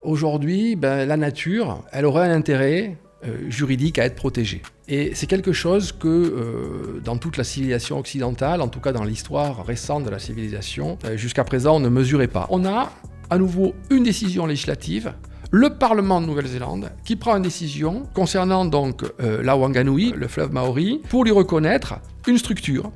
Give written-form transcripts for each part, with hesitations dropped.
Aujourd'hui, la nature, elle aurait un intérêt juridique à être protégée. Et c'est quelque chose que dans toute la civilisation occidentale, en tout cas dans l'histoire récente de la civilisation, jusqu'à présent on ne mesurait pas. On a à nouveau une décision législative, le Parlement de Nouvelle-Zélande, qui prend une décision concernant donc la Wanganui, le fleuve Maori, pour lui reconnaître une structure,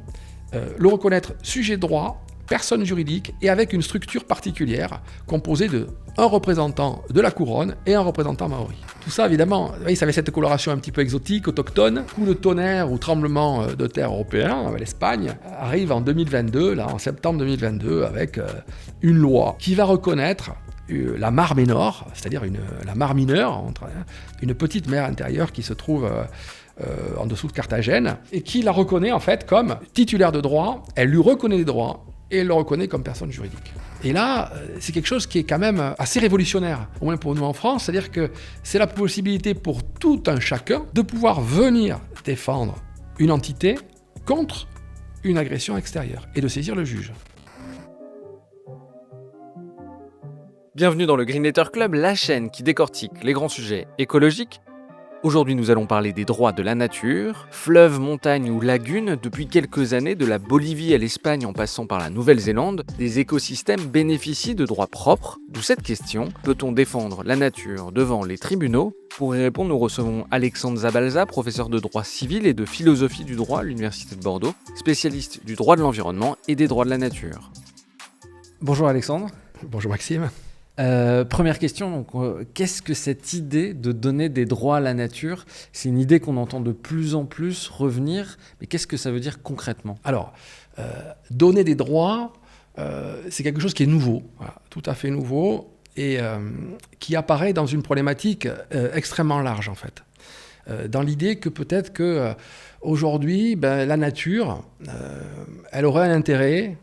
le reconnaître sujet de droit, personne juridique et avec une structure particulière composée d'un représentant de la couronne et un représentant maori. Tout ça, évidemment, ça avait cette coloration un petit peu exotique, autochtone. Coup de tonnerre ou tremblement de terre européen, l'Espagne arrive en 2022, en septembre 2022, avec une loi qui va reconnaître la mare Ménor, c'est-à-dire la mare mineure, une petite mer intérieure qui se trouve en dessous de Carthagène, et qui la reconnaît en fait comme titulaire de droit. Elle lui reconnaît des droits et elle le reconnaît comme personne juridique. Et là, c'est quelque chose qui est quand même assez révolutionnaire, au moins pour nous en France, c'est-à-dire que c'est la possibilité pour tout un chacun de pouvoir venir défendre une entité contre une agression extérieure et de saisir le juge. Bienvenue dans le Green Letter Club, la chaîne qui décortique les grands sujets écologiques. Aujourd'hui, nous allons parler des droits de la nature, fleuves, montagnes ou lagunes. Depuis quelques années, de la Bolivie à l'Espagne en passant par la Nouvelle-Zélande, des écosystèmes bénéficient de droits propres. D'où cette question, peut-on défendre la nature devant les tribunaux ? Pour y répondre, nous recevons Alexandre Zabalza, professeur de droit civil et de philosophie du droit à l'Université de Bordeaux, spécialiste du droit de l'environnement et des droits de la nature. Bonjour Alexandre. Bonjour Maxime. Première question, qu'est-ce que cette idée de donner des droits à la nature ? C'est une idée qu'on entend de plus en plus revenir, mais qu'est-ce que ça veut dire concrètement ? Alors, donner des droits, c'est quelque chose qui est nouveau, tout à fait nouveau, et qui apparaît dans une problématique extrêmement large en fait. Dans l'idée que peut-être que aujourd'hui, la nature, elle aurait un intérêt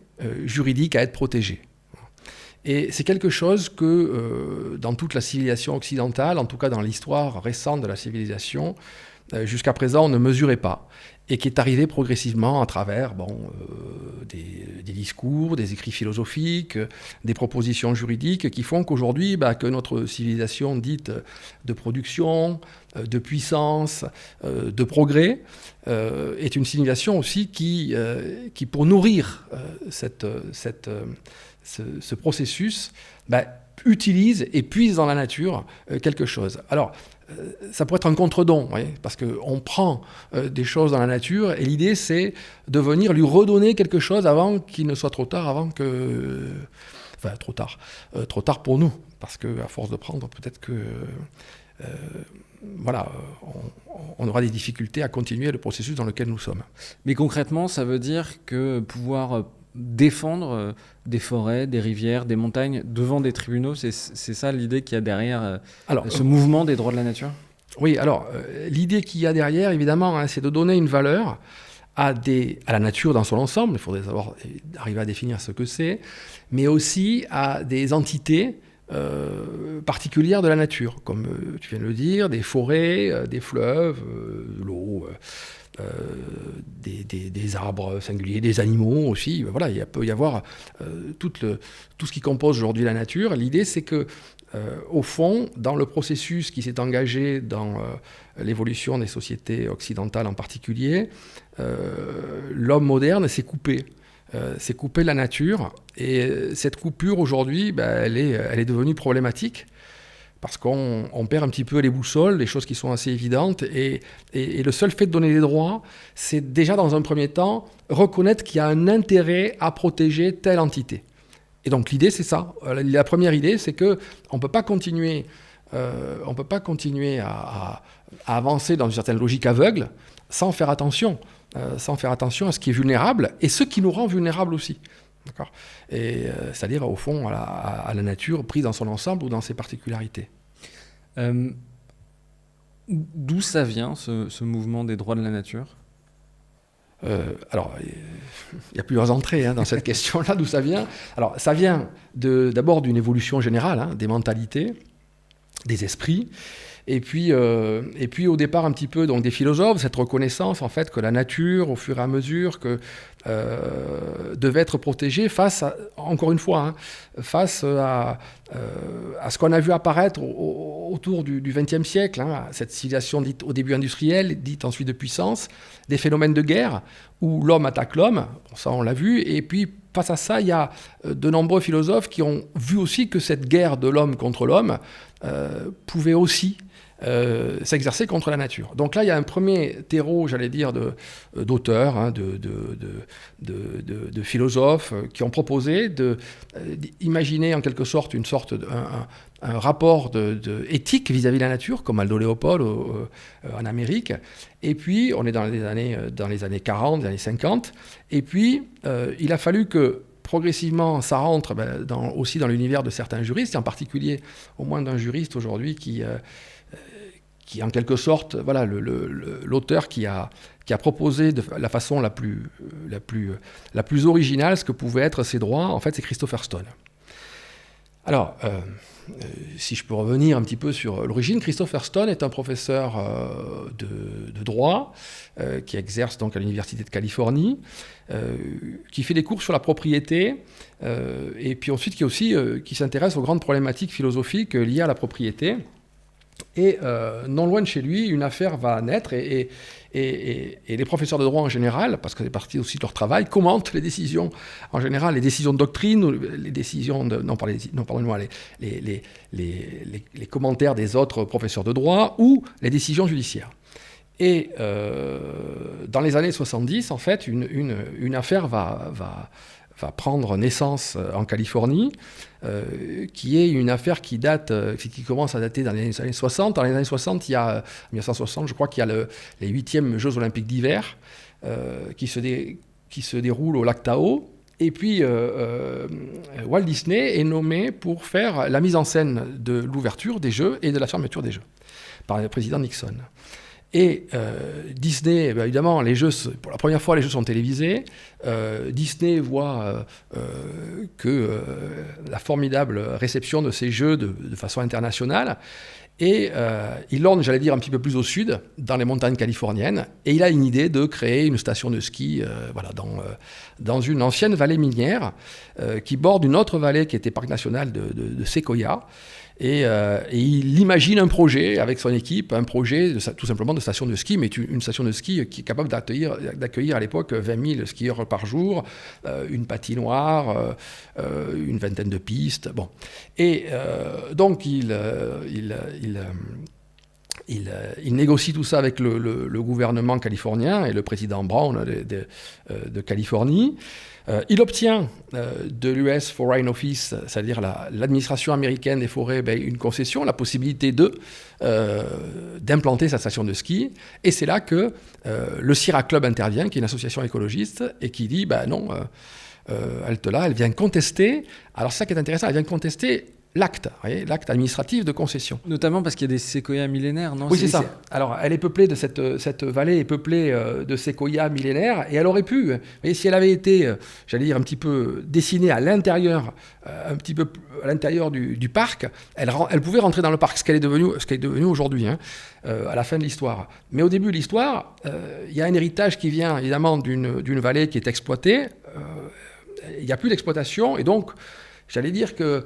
juridique à être protégée. Et c'est quelque chose que dans toute la civilisation occidentale, en tout cas dans l'histoire récente de la civilisation, jusqu'à présent on ne mesurait pas. Et qui est arrivé progressivement à travers des discours, des écrits philosophiques, des propositions juridiques qui font qu'aujourd'hui, que notre civilisation dite de production, de puissance, de progrès, est une civilisation aussi qui pour nourrir ce processus, utilise et puise dans la nature quelque chose. Alors, ça pourrait être un contre-don, parce qu'on prend des choses dans la nature et l'idée c'est de venir lui redonner quelque chose avant qu'il ne soit trop tard, trop tard pour nous, parce qu'à force de prendre, peut-être que on aura des difficultés à continuer le processus dans lequel nous sommes. Mais concrètement, ça veut dire que pouvoir défendre des forêts, des rivières, des montagnes devant des tribunaux, c'est ça l'idée qu'il y a derrière ce mouvement des droits de la nature ? Oui, alors l'idée qu'il y a derrière, évidemment, c'est de donner une valeur à la nature dans son ensemble, il faudrait arriver à définir ce que c'est, mais aussi à des entités particulières de la nature, comme tu viens de le dire, des forêts, des fleuves, de l'eau, des arbres singuliers, des animaux aussi. Voilà, il peut y avoir tout ce qui compose aujourd'hui la nature. L'idée, c'est que, au fond, dans le processus qui s'est engagé dans l'évolution des sociétés occidentales en particulier, l'homme moderne s'est coupé. C'est couper la nature, et cette coupure aujourd'hui, elle est devenue problématique parce qu'on perd un petit peu les boussoles, les choses qui sont assez évidentes, et le seul fait de donner des droits, c'est déjà dans un premier temps reconnaître qu'il y a un intérêt à protéger telle entité. Et donc l'idée c'est ça. La première idée c'est que on peut pas continuer à avancer dans une certaine logique aveugle sans faire attention à ce qui est vulnérable et ce qui nous rend vulnérables aussi. D'accord ? Et c'est-à-dire au fond à la nature prise dans son ensemble ou dans ses particularités. D'où ça vient ce mouvement des droits de la nature ? Alors, il y a plusieurs entrées dans cette question-là, d'où ça vient. Alors, ça vient d'abord d'une évolution générale des mentalités. des esprits. Et puis au départ un petit peu donc des philosophes, cette reconnaissance en fait que la nature, au fur et à mesure, devait être protégée face à, encore une fois, face à ce qu'on a vu apparaître autour du XXe siècle, cette civilisation dite au début industrielle, dite ensuite de puissance, des phénomènes de guerre où l'homme attaque l'homme, ça on l'a vu, et puis face à ça, il y a de nombreux philosophes qui ont vu aussi que cette guerre de l'homme contre l'homme pouvait aussi s'exercer contre la nature. Donc là, il y a un premier terreau, j'allais dire, d'auteurs, de philosophes qui ont proposé d'imaginer en quelque sorte un rapport éthique vis-à-vis de la nature, comme Aldo Leopold en Amérique. Et puis, on est dans les années 40, les années 50. Et puis, il a fallu que progressivement, ça rentre aussi dans l'univers de certains juristes, et en particulier au moins d'un juriste aujourd'hui qui en quelque sorte, voilà, l'auteur qui a proposé de la façon la plus originale ce que pouvaient être ces droits, en fait, c'est Christopher Stone. Alors, si je peux revenir un petit peu sur l'origine, Christopher Stone est un professeur de droit qui exerce donc à l'Université de Californie, qui fait des cours sur la propriété, et puis ensuite qui s'intéresse aux grandes problématiques philosophiques liées à la propriété. Et non loin de chez lui, une affaire va naître et les professeurs de droit en général, parce que c'est partie aussi de leur travail, commentent les décisions en général, les décisions de doctrine, ou les décisions les commentaires des autres professeurs de droit ou les décisions judiciaires. Et dans les années 70, en fait, une affaire va prendre naissance en Californie, qui est une affaire qui commence à dater dans les années 60. Dans les années 60, il y a, 1960, je crois qu'il y a les 8e Jeux Olympiques d'hiver qui se déroulent au lac Tahoe. Et puis, Walt Disney est nommé pour faire la mise en scène de l'ouverture des Jeux et de la fermeture des Jeux par le président Nixon. Et Disney, évidemment, pour la première fois, les Jeux sont télévisés. Disney voit que la formidable réception de ces Jeux de façon internationale. Et il l'orne, j'allais dire, un petit peu plus au sud, dans les montagnes californiennes. Et il a une idée de créer une station de ski dans une ancienne vallée minière qui borde une autre vallée qui était parc national de Sequoia. Et il imagine un projet avec son équipe, un projet tout simplement de station de ski, mais une station de ski qui est capable d'accueillir à l'époque 20 000 skieurs par jour, une patinoire, une vingtaine de pistes. Bon. Et donc il négocie tout ça avec le gouvernement californien et le président Brown de Californie. Il obtient de l'US Foreign Office, c'est-à-dire l'administration américaine des forêts, une concession, la possibilité d'implanter sa station de ski. Et c'est là que le Sierra Club intervient, qui est une association écologiste, et qui dit, non, elle vient contester. Alors c'est ça qui est intéressant, elle vient contester l'acte administratif de concession. Notamment parce qu'il y a des séquoias millénaires, non? Oui, c'est ça. Alors, elle est peuplée de cette vallée est peuplée de séquoias millénaires, et elle aurait pu, mais si elle avait été, j'allais dire, un petit peu dessinée à l'intérieur, un petit peu à l'intérieur du parc, elle pouvait rentrer dans le parc, ce qu'elle est devenue aujourd'hui, à la fin de l'histoire. Mais au début de l'histoire, il y a un héritage qui vient évidemment d'une vallée qui est exploitée. Il n'y a plus d'exploitation, et donc j'allais dire que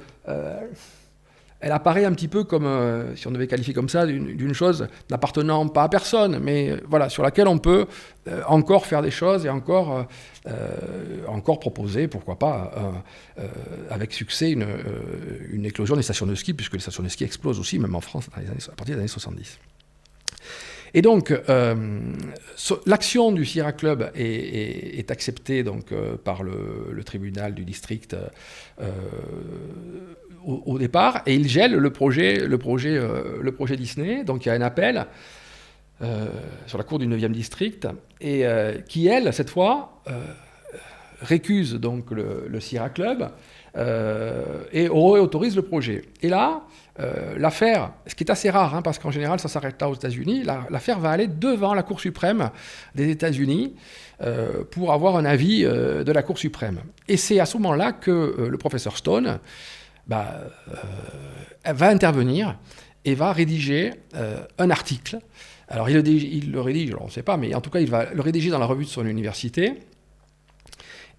elle apparaît un petit peu comme, si on devait qualifier comme ça, d'une chose n'appartenant pas à personne, mais voilà, sur laquelle on peut encore faire des choses et encore proposer, pourquoi pas, avec succès, une éclosion des stations de ski, puisque les stations de ski explosent aussi, même en France, à partir des années 70. Et donc, l'action du Sierra Club est acceptée donc, par le tribunal du district au départ, et il gèle le projet Disney. Donc il y a un appel sur la cour du 9e district, et qui, elle, cette fois, récuse donc le Sierra Club et autorise le projet. Et là, l'affaire, ce qui est assez rare, parce qu'en général ça s'arrête là aux États-Unis, l'affaire va aller devant la Cour suprême des États-Unis pour avoir un avis de la Cour suprême. Et c'est à ce moment-là que le professeur Stone va intervenir et va rédiger un article. Alors il le rédige, alors on ne sait pas, mais en tout cas il va le rédiger dans la revue de son université.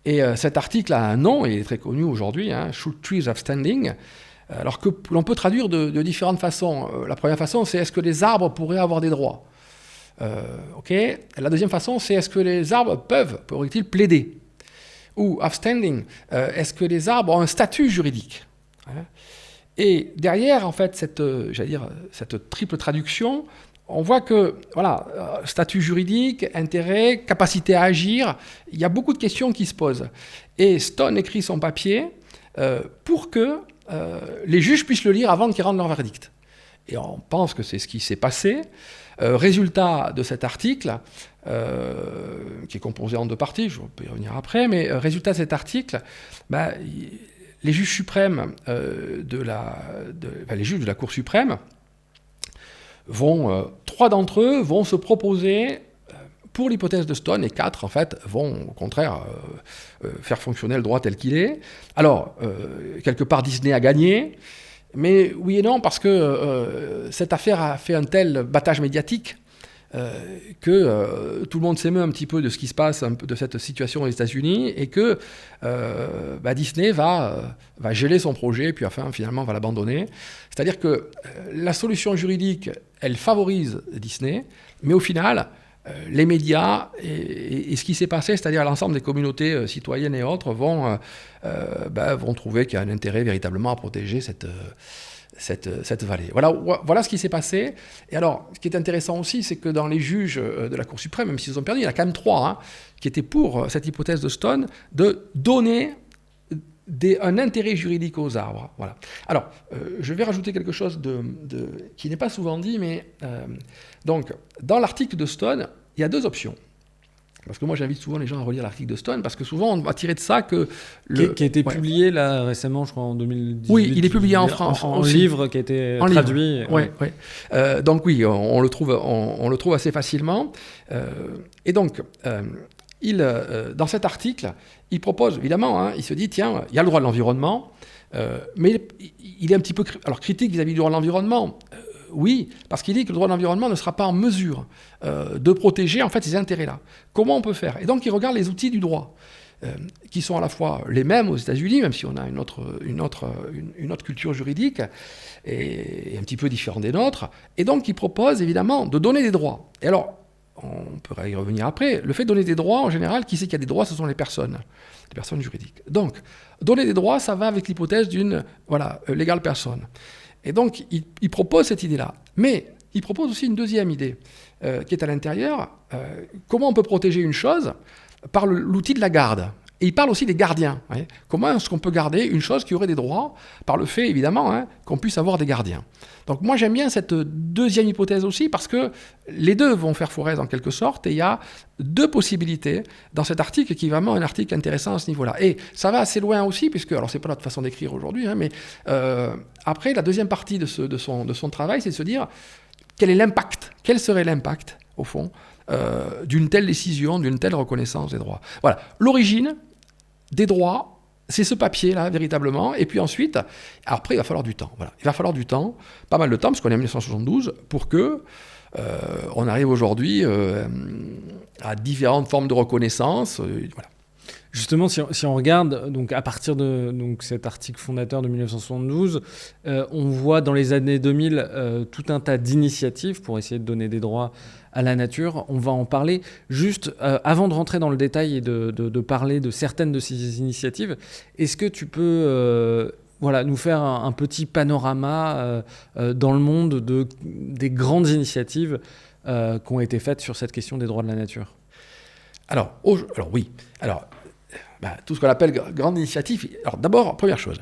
Et cet article a un nom, et il est très connu aujourd'hui, Should Trees Have Standing, alors que l'on peut traduire de différentes façons. La première façon, c'est est-ce que les arbres pourraient avoir des droits ? La deuxième façon, c'est est-ce que les arbres pourraient-ils plaider ? Ou have standing, est-ce que les arbres ont un statut juridique ? Et derrière, en fait, cette triple traduction, on voit que, statut juridique, intérêt, capacité à agir, il y a beaucoup de questions qui se posent. Et Stone écrit son papier pour que les juges puissent le lire avant qu'ils rendent leur verdict. Et on pense que c'est ce qui s'est passé. Résultat de cet article, qui est composé en 2 parties, je peux y revenir après, mais résultat de cet article, les juges suprêmes les juges de la Cour suprême vont, 3 d'entre eux vont se proposer pour l'hypothèse de Stone, et 4, en fait, vont, au contraire, faire fonctionner le droit tel qu'il est. Alors, quelque part, Disney a gagné, mais oui et non, parce que cette affaire a fait un tel battage médiatique que tout le monde s'émeut un petit peu de ce qui se passe, un peu de cette situation aux États-Unis, et que Disney va geler son projet, puis finalement va l'abandonner. C'est-à-dire que la solution juridique, elle favorise Disney, mais au final, les médias et ce qui s'est passé, c'est-à-dire l'ensemble des communautés citoyennes et autres, vont trouver qu'il y a un intérêt véritablement à protéger cette vallée. Voilà ce qui s'est passé. Et alors, ce qui est intéressant aussi, c'est que dans les juges de la Cour suprême, même s'ils ont perdu, il y en a quand même 3 qui étaient pour cette hypothèse de Stone, de donner un intérêt juridique aux arbres. Voilà. Alors, je vais rajouter quelque chose qui n'est pas souvent dit, mais donc, dans l'article de Stone, il y a 2 options. Parce que moi, j'invite souvent les gens à relire l'article de Stone, parce que souvent, on va tirer de ça que... Qui a été publié, là, récemment, je crois, en 2018. Oui, il est publié en France. En livre qui a été traduit. Oui. Donc oui, on le trouve assez facilement. Et donc, dans cet article, il propose, évidemment, il se dit, tiens, il y a le droit de l'environnement, mais il est un petit peu critique vis-à-vis du droit de l'environnement. Oui, parce qu'il dit que le droit de l'environnement ne sera pas en mesure de protéger en fait ces intérêts-là. Comment on peut faire ? Et donc il regarde les outils du droit, qui sont à la fois les mêmes aux États-Unis, même si on a une autre culture juridique, et un petit peu différente des nôtres. Et donc il propose évidemment de donner des droits. Et alors, on pourrait y revenir après, le fait de donner des droits, en général, qui sait qu'il y a des droits, ce sont les personnes juridiques. Donc, donner des droits, ça va avec l'hypothèse d'une legal person. Et donc, il propose cette idée-là. Mais il propose aussi une deuxième idée, qui est à l'intérieur. Comment on peut protéger une chose par l'outil de la garde ? Et il parle aussi des gardiens. Comment est-ce qu'on peut garder une chose qui aurait des droits par le fait, évidemment, qu'on puisse avoir des gardiens. Donc moi, j'aime bien cette deuxième hypothèse aussi, parce que les deux vont faire fourresse en quelque sorte, et il y a 2 possibilités dans cet article, qui est vraiment un article intéressant à ce niveau-là. Et ça va assez loin aussi, puisque, alors c'est pas notre façon d'écrire aujourd'hui, mais après, la deuxième partie de son travail, c'est de se dire, quel serait l'impact, au fond, d'une telle décision, d'une telle reconnaissance des droits. Voilà, l'origine des droits, c'est ce papier-là, véritablement, et puis ensuite, après, il va falloir du temps. Voilà. Il va falloir du temps, pas mal de temps, parce qu'on est en 1972, pour que on arrive aujourd'hui à différentes formes de reconnaissance. Voilà. Justement, si on regarde donc à partir de cet article fondateur de 1972, on voit dans les années 2000 tout un tas d'initiatives pour essayer de donner des droits à la nature. On va en parler. Juste avant de rentrer dans le détail et de parler de certaines de ces initiatives, est-ce que tu peux nous faire un petit panorama dans le monde des grandes initiatives qui ont été faites sur cette question des droits de la nature ? Alors oui. Tout ce qu'on appelle grande initiative. Alors d'abord, première chose,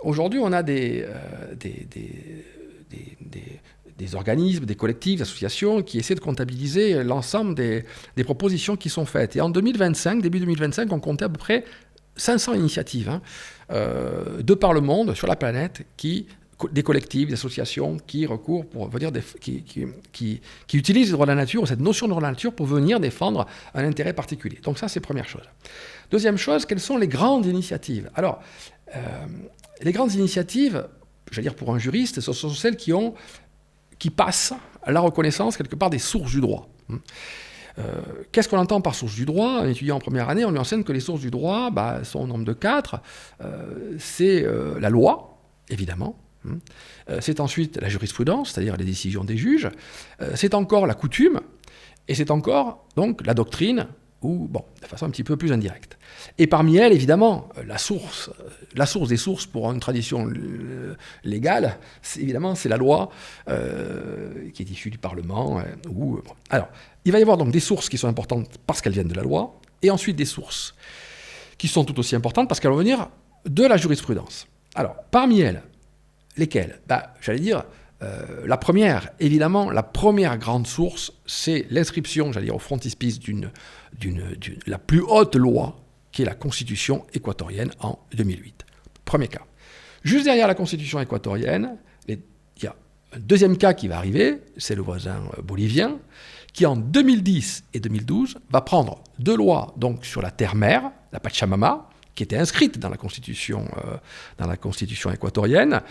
aujourd'hui on a des organismes, des collectifs, des associations qui essaient de comptabiliser l'ensemble des propositions qui sont faites. Et en 2025, début 2025, on comptait à peu près 500 initiatives de par le monde, sur la planète, des collectifs, des associations qui recourent pour venir qui utilisent les droits de la nature, cette notion de droit de la nature, pour venir défendre un intérêt particulier. Donc ça, c'est première chose. Deuxième chose, quelles sont les grandes initiatives ? Alors, les grandes initiatives, j'allais dire pour un juriste, ce sont celles qui passent la reconnaissance quelque part des sources du droit. Qu'est-ce qu'on entend par source du droit? Un étudiant en première année, on lui enseigne que les sources du droit sont au nombre de 4. C'est la loi, évidemment. C'est ensuite la jurisprudence, c'est-à-dire les décisions des juges. C'est encore la coutume. Et c'est encore donc la doctrine, ou de façon un petit peu plus indirecte. Et parmi elles, évidemment, la source des sources pour une tradition légale, c'est la loi qui est issue du Parlement. Alors, il va y avoir donc des sources qui sont importantes parce qu'elles viennent de la loi, et ensuite des sources qui sont tout aussi importantes parce qu'elles vont venir de la jurisprudence. Alors, parmi elles, lesquelles? J'allais dire, la première, évidemment, la première grande source, c'est l'inscription, j'allais dire, au frontispice la plus haute loi, qui est la Constitution équatorienne en 2008. Premier cas. Juste derrière la Constitution équatorienne, il y a un deuxième cas qui va arriver, c'est le voisin bolivien, qui en 2010 et 2012 va prendre 2 lois donc, sur la terre-mère, la Pachamama, qui était inscrite dans la Constitution équatorienne,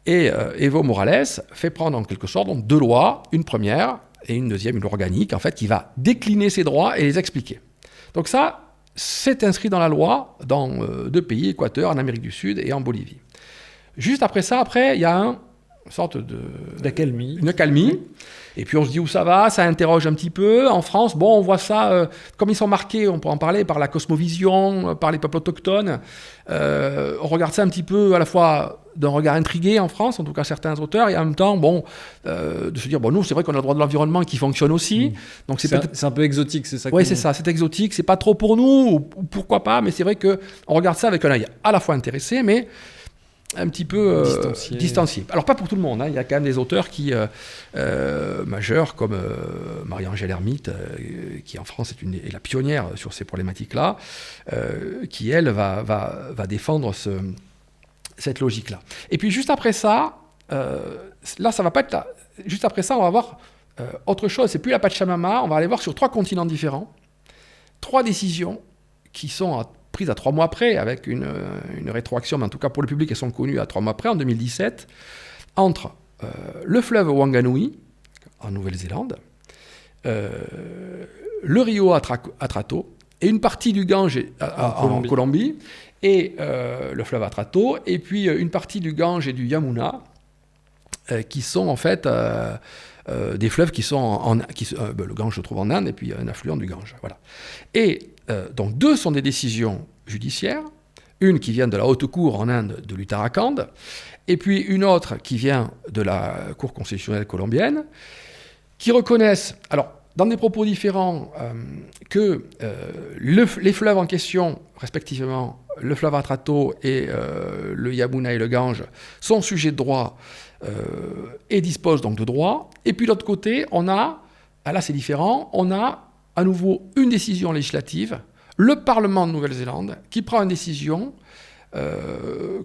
et Evo Morales fait prendre en quelque sorte donc, 2 lois, une première et une deuxième, une loi organique, en fait, qui va décliner ces droits et les expliquer. Donc ça, c'est inscrit dans la loi dans 2 pays, Équateur, en Amérique du Sud et en Bolivie. Juste après ça, il y a une sorte d'accalmie. Une accalmie. Et puis on se dit où ça va, ça interroge un petit peu. En France, on voit ça, comme ils sont marqués, on peut en parler, par la cosmovision, par les peuples autochtones. On regarde ça un petit peu à la fois d'un regard intrigué en France, en tout cas certains auteurs, et en même temps, de se dire, nous, c'est vrai qu'on a le droit de l'environnement qui fonctionne aussi. Donc c'est un peu exotique, c'est ça? Oui, c'est ça, c'est exotique, c'est pas trop pour nous, ou pourquoi pas, mais c'est vrai qu'on regarde ça avec un œil à la fois intéressé, mais un petit peu distancié. Alors pas pour tout le monde, il y a quand même des auteurs majeurs comme Marie-Angèle Hermite, qui en France est la pionnière sur ces problématiques-là, qui elle va défendre cette logique-là. Et puis juste après ça, ça va pas être là. Juste après ça, on va voir autre chose. C'est plus la Pachamama, on va aller voir sur 3 continents différents, 3 décisions qui sont prises à 3 mois près, avec une rétroaction, mais en tout cas pour le public, elles sont connues à 3 mois près, en 2017, entre le fleuve Wanganui, en Nouvelle-Zélande, le Rio Atrato, et une partie du Gange en Colombie, et le fleuve Atrato, et puis une partie du Gange et du Yamuna, qui sont en fait des fleuves qui sont le Gange se trouve en Inde, et puis un affluent du Gange. Voilà. Et donc 2 sont des décisions judiciaires, une qui vient de la Haute Cour en Inde de l'Uttarakhand, et puis une autre qui vient de la Cour constitutionnelle colombienne, qui reconnaissent, alors dans des propos différents, que les fleuves en question, respectivement le fleuve Atrato et le Yamuna et le Gange, sont sujets de droit et disposent donc de droits. Et puis de l'autre côté, là c'est différent, on a à nouveau une décision législative, le Parlement de Nouvelle-Zélande, qui prend une décision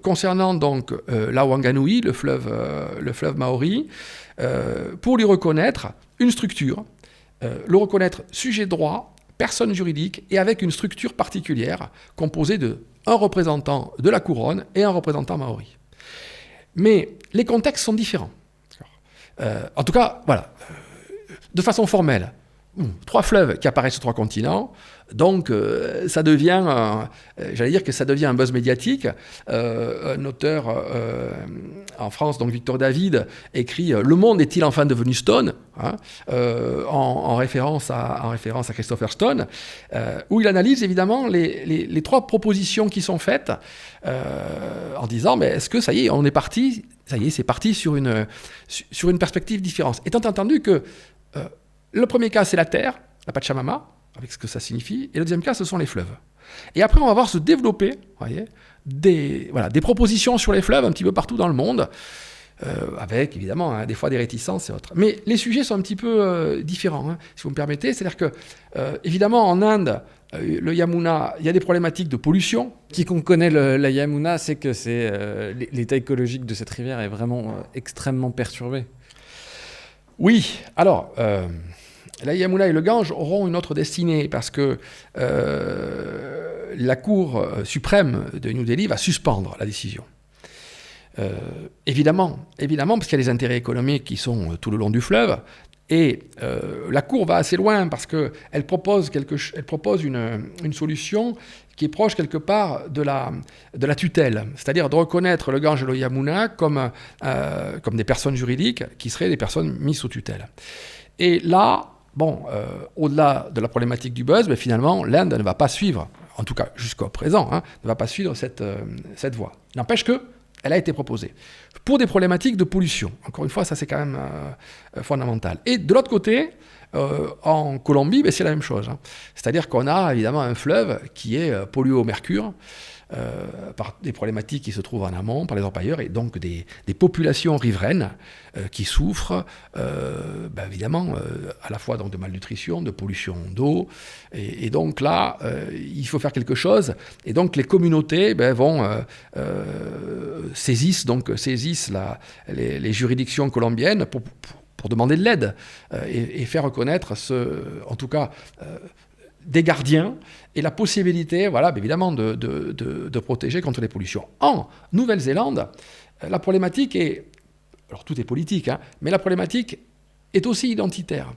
concernant donc la Wanganui, le fleuve Maori, pour lui reconnaître une structure, le reconnaître sujet de droit, personne juridique, et avec une structure particulière composée d'un représentant de la couronne et un représentant maori. Mais les contextes sont différents. En tout cas, voilà, de façon formelle, 3 fleuves qui apparaissent sur 3 continents, donc ça devient, j'allais dire que ça devient un buzz médiatique. Un auteur en France, donc Victor David, écrit « Le monde est-il enfin devenu Stone ?» en référence à Christopher Stone, où il analyse évidemment les 3 propositions qui sont faites, en disant « Mais est-ce que ça y est, on est parti, ça y est, c'est parti sur une perspective différente ?» Étant entendu que le premier cas, c'est la terre, la Pachamama, avec ce que ça signifie, et le deuxième cas, ce sont les fleuves. Et après, on va voir se développer, voyez, des propositions sur les fleuves un petit peu partout dans le monde, avec évidemment des fois des réticences et autres. Mais les sujets sont un petit peu différents, si vous me permettez. C'est-à-dire que, évidemment, en Inde, le Yamuna, il y a des problématiques de pollution. Quiconque connaît la Yamuna sait que l'état écologique de cette rivière est vraiment extrêmement perturbé. Oui, alors, la Yamuna et le Gange auront une autre destinée parce que la Cour suprême de New Delhi va suspendre la décision. Évidemment, parce qu'il y a des intérêts économiques qui sont tout le long du fleuve. Et la Cour va assez loin parce qu'elle propose, une solution qui est proche quelque part de la tutelle, c'est-à-dire de reconnaître le Gange et le Yamuna comme des personnes juridiques qui seraient des personnes mises sous tutelle. Et là, au-delà de la problématique du buzz, finalement, l'Inde ne va pas suivre, en tout cas jusqu'au présent, ne va pas suivre cette voie. N'empêche que elle a été proposée pour des problématiques de pollution. Encore une fois, ça c'est quand même fondamental. Et de l'autre côté, en Colombie, c'est la même chose. C'est-à-dire qu'on a évidemment un fleuve qui est pollué au mercure par des problématiques qui se trouvent en amont, par les orpailleurs, et donc des populations riveraines qui souffrent évidemment à la fois donc, de malnutrition, de pollution d'eau. Et donc là, il faut faire quelque chose. Et donc les communautés saisissent les juridictions colombiennes pour demander de l'aide et faire reconnaître en tout cas des gardiens et la possibilité, évidemment, de protéger contre les pollutions. En Nouvelle-Zélande, la problématique est... Alors, tout est politique, mais la problématique est aussi identitaire.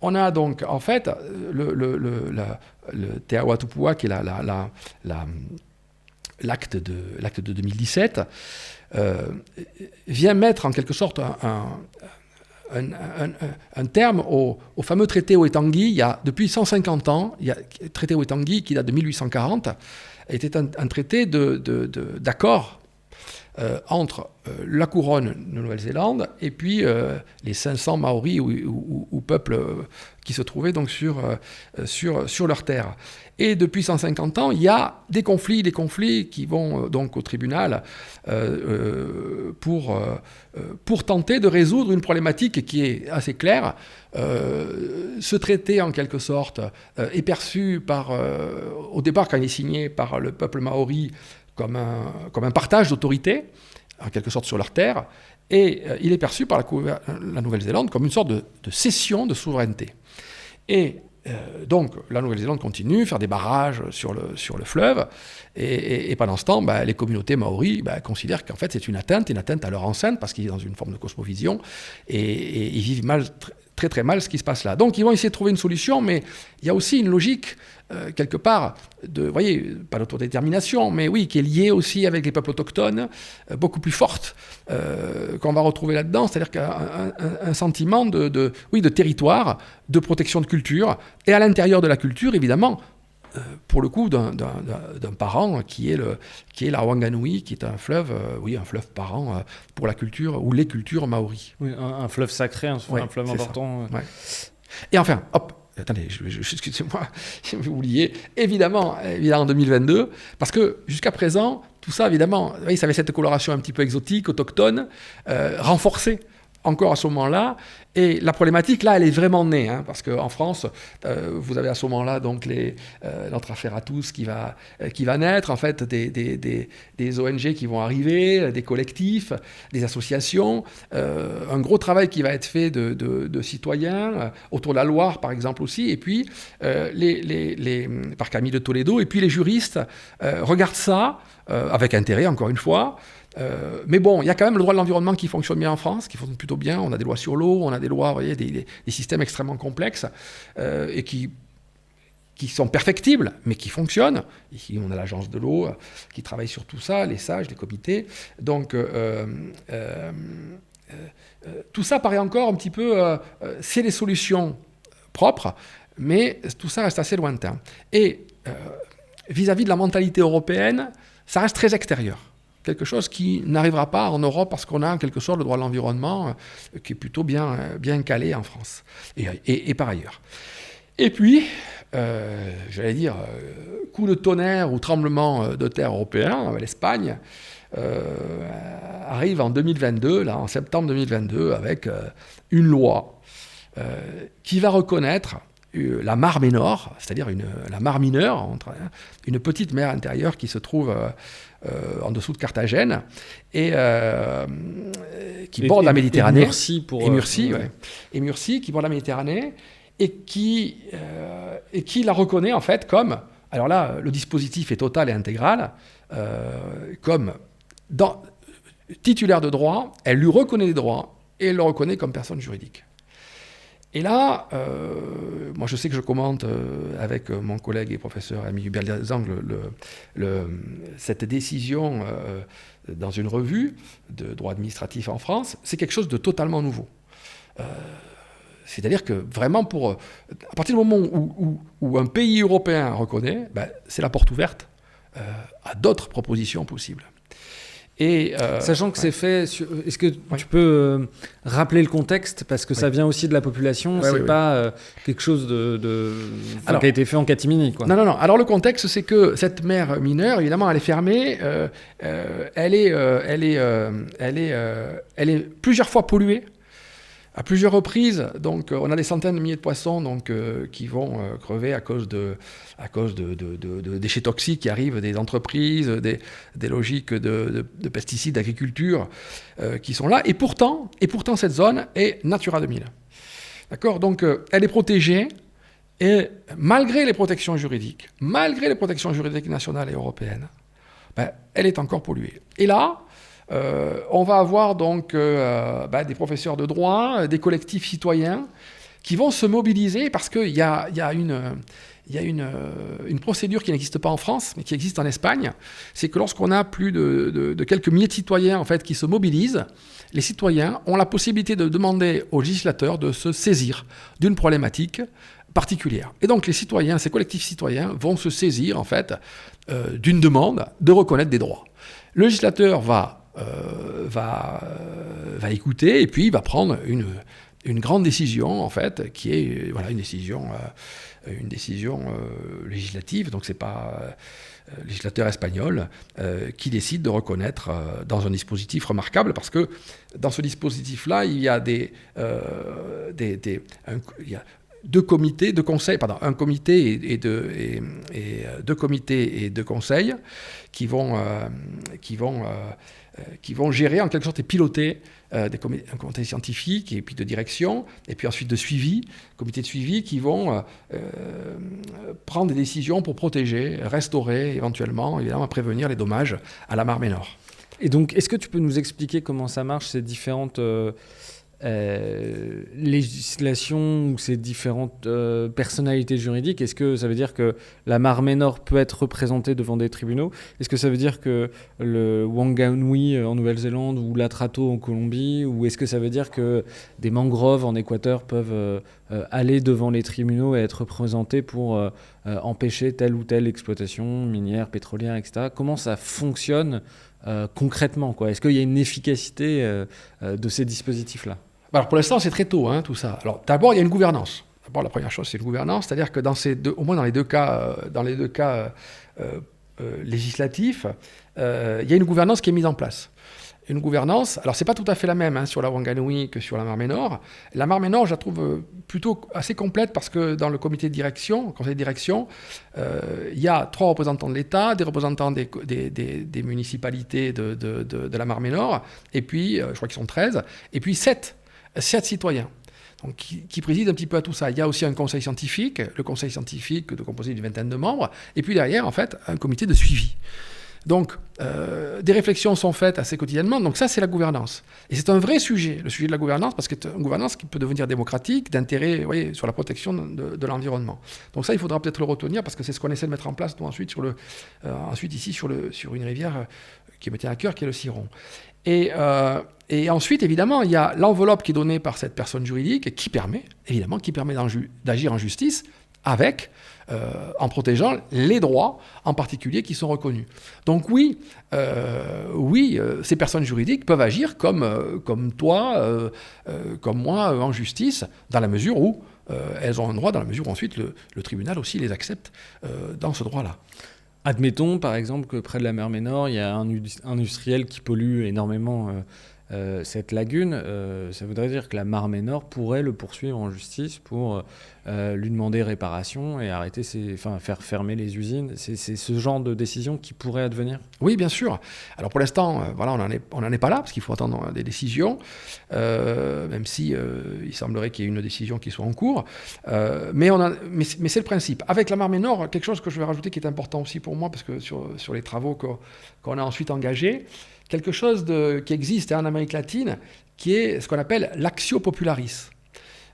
On a donc, en fait, le Te Awa Tupua, qui est l'acte de 2017, vient mettre en quelque sorte un terme au fameux traité Waitangi. Il y a depuis 150 ans, il y a le traité Waitangi qui date de 1840, était un traité d'accord entre la couronne de Nouvelle-Zélande et puis les 500 Maoris ou peuples qui se trouvaient donc sur leur terre. Et depuis 150 ans, il y a des conflits qui vont donc au tribunal pour tenter de résoudre une problématique qui est assez claire. Ce traité, en quelque sorte, est perçu au départ, quand il est signé par le peuple maori, comme un partage d'autorité, en quelque sorte, sur leur terre, et il est perçu par la Nouvelle-Zélande comme une sorte de cession de souveraineté. Et donc, la Nouvelle-Zélande continue à faire des barrages sur le fleuve, et pendant ce temps, les communautés maoris considèrent qu'en fait, c'est une atteinte à leur enceinte, parce qu'ils sont dans une forme de cosmovision, et ils vivent très très mal ce qui se passe là. Donc, ils vont essayer de trouver une solution, mais il y a aussi une logique quelque part, pas d'autodétermination, mais oui, qui est liée aussi avec les peuples autochtones, beaucoup plus forte, qu'on va retrouver là-dedans, c'est-à-dire qu'un sentiment de territoire, de protection de culture, et à l'intérieur de la culture, évidemment, pour le coup, d'un parent qui est la Wanganui, qui est un fleuve parent pour la culture, ou les cultures maoris. Oui, un fleuve sacré, un fleuve important. Ouais. Et enfin, hop, attendez, excusez-moi, j'ai oublié, évidemment en 2022, parce que jusqu'à présent, tout ça, évidemment, ça avait cette coloration un petit peu exotique, autochtone, renforcée encore à ce moment-là, et la problématique, là, elle est vraiment née, parce qu'en France, vous avez à ce moment-là donc notre affaire à tous qui va naître, en fait, des ONG qui vont arriver, des collectifs, des associations, un gros travail qui va être fait de citoyens, autour de la Loire, par exemple, aussi, et puis par Camille de Toledo, et puis les juristes regardent ça avec intérêt, encore une fois. Mais bon, il y a quand même le droit de l'environnement qui fonctionne bien en France, qui fonctionne plutôt bien. On a des lois sur l'eau, on a des lois, vous voyez, des systèmes extrêmement complexes et qui sont perfectibles, mais qui fonctionnent. Ici, on a l'agence de l'eau qui travaille sur tout ça, les sages, les comités. Donc, tout ça paraît encore un petit peu... c'est des solutions propres, mais tout ça reste assez lointain. Et vis-à-vis de la mentalité européenne, ça reste très extérieur. Quelque chose qui n'arrivera pas en Europe parce qu'on a en quelque sorte le droit de l'environnement qui est plutôt bien calé en France et par ailleurs. Et puis, j'allais dire, coup de tonnerre ou tremblement de terre européen, l'Espagne arrive en 2022, là, en septembre 2022, avec une loi qui va reconnaître la mare Ménor, c'est-à-dire la mare mineure, une petite mer intérieure qui se trouve en dessous de Carthagène et qui borde la Méditerranée. Et Murcie, qui borde la Méditerranée et qui la reconnaît en fait comme... Alors là, le dispositif est total et intégral, comme titulaire de droit, elle lui reconnaît des droits et elle le reconnaît comme personne juridique. Et là, moi je sais que je commente avec mon collègue et professeur Ami Hubert Desangles cette décision dans une revue de droit administratif en France. C'est quelque chose de totalement nouveau. C'est-à-dire que vraiment, à partir du moment où un pays européen reconnaît, c'est la porte ouverte à d'autres propositions possibles. Et sachant que c'est fait, est-ce que tu peux rappeler le contexte, parce que ça vient aussi de la population, c'est pas quelque chose qui a été fait en catimini, quoi. Non. Alors le contexte, c'est que cette mer mineure, évidemment, elle est fermée, elle est plusieurs fois polluée. À plusieurs reprises, donc on a des centaines de milliers de poissons qui vont crever à cause de déchets toxiques qui arrivent des entreprises, des logiques de pesticides, d'agriculture qui sont là. Et pourtant, cette zone est Natura 2000. D'accord ? Donc elle est protégée et malgré les protections juridiques nationales et européennes, elle est encore polluée. Et là, on va avoir donc des professeurs de droit, des collectifs citoyens qui vont se mobiliser parce qu'il y a une procédure qui n'existe pas en France, mais qui existe en Espagne. C'est que lorsqu'on a plus de quelques milliers de citoyens en fait, qui se mobilisent, les citoyens ont la possibilité de demander aux législateurs de se saisir d'une problématique particulière. Et donc les citoyens, ces collectifs citoyens vont se saisir en fait d'une demande de reconnaître des droits. Le législateur va écouter et puis il va prendre une grande décision en fait qui est une décision législative. Donc c'est pas le législateur espagnol qui décide de reconnaître dans un dispositif remarquable, parce que dans ce dispositif là il y a deux comités, un comité et deux comités et deux conseils qui vont gérer en quelque sorte et piloter un comité scientifique et puis de direction et puis ensuite de suivi, comité de suivi qui vont prendre des décisions pour protéger, restaurer, éventuellement, évidemment, prévenir les dommages à la Mar Menor. Et donc, est-ce que tu peux nous expliquer comment ça marche, ces différentes législations ou ces différentes personnalités juridiques? Est-ce que ça veut dire que la Mar Menor peut être représentée devant des tribunaux? Est-ce que ça veut dire que le Wanganui en Nouvelle-Zélande ou l'Atrato en Colombie, ou est-ce que ça veut dire que des mangroves en Équateur peuvent aller devant les tribunaux et être représentés pour empêcher telle ou telle exploitation minière, pétrolière, etc. Comment ça fonctionne concrètement, quoi? Est-ce qu'il y a une efficacité de ces dispositifs-là? Alors pour l'instant, c'est très tôt, tout ça. Alors d'abord, il y a une gouvernance. D'abord, la première chose, c'est une gouvernance, c'est-à-dire que au moins dans les deux cas législatifs, il y a une gouvernance qui est mise en place. Une gouvernance, alors c'est pas tout à fait la même sur la Wanganui que sur la Mar Menor. La Mar Menor, je la trouve plutôt assez complète parce que dans le conseil de direction, il y a 3 représentants de l'État, des représentants des municipalités de la Mar Menor, et puis, je crois qu'ils sont 13, et puis 7 citoyens. Donc, qui président un petit peu à tout ça. Il y a aussi un conseil scientifique, le conseil scientifique composé d'une vingtaine de membres, et puis derrière, en fait, un comité de suivi. Donc, des réflexions sont faites assez quotidiennement. Donc ça, c'est la gouvernance. Et c'est un vrai sujet, le sujet de la gouvernance, parce que c'est une gouvernance qui peut devenir démocratique, d'intérêt sur la protection de l'environnement. Donc ça, il faudra peut-être le retenir, parce que c'est ce qu'on essaie de mettre en place, nous, ensuite ici, sur une rivière qui me tient à cœur, qui est le Ciron. Et ensuite, évidemment, il y a l'enveloppe qui est donnée par cette personne juridique qui permet d'agir en justice en protégeant les droits en particulier qui sont reconnus. Donc oui, ces personnes juridiques peuvent agir comme toi, comme moi, en justice, dans la mesure où elles ont un droit, dans la mesure où ensuite le tribunal aussi les accepte dans ce droit-là. Admettons, par exemple, que près de la Mer Menor, il y a un industriel qui pollue énormément cette lagune. Ça voudrait dire que la Mar Menor pourrait le poursuivre en justice pour lui demander réparation et faire fermer les usines. C'est ce genre de décision qui pourrait advenir? Oui, bien sûr. Alors pour l'instant, on n'en est pas là, parce qu'il faut attendre des décisions, même si il semblerait qu'il y ait une décision qui soit en cours. Mais c'est le principe. Avec la Mar Menor, quelque chose que je vais rajouter qui est important aussi pour moi, parce que sur les travaux qu'on a ensuite engagés, quelque chose qui existe en Amérique latine, qui est ce qu'on appelle l'actio popularis.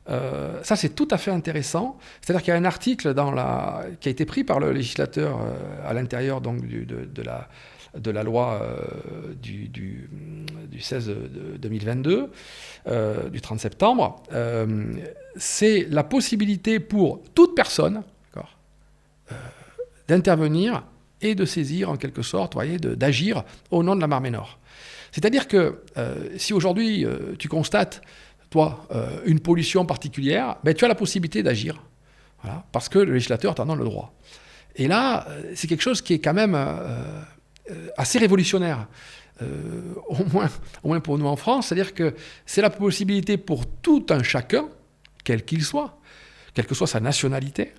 Ça, c'est tout à fait intéressant. C'est-à-dire qu'il y a un article qui a été pris par le législateur à l'intérieur donc, de la loi du 16 2022, du 30 septembre. C'est la possibilité pour toute personne d'intervenir et de saisir en quelque sorte, d'agir au nom de la Mar-Ménor. C'est-à-dire que si aujourd'hui tu constates, toi, une pollution particulière, ben, tu as la possibilité d'agir, voilà, parce que le législateur t'en donne le droit. Et là, c'est quelque chose qui est quand même assez révolutionnaire, au moins pour nous en France, c'est-à-dire que c'est la possibilité pour tout un chacun, quel qu'il soit, quelle que soit sa nationalité,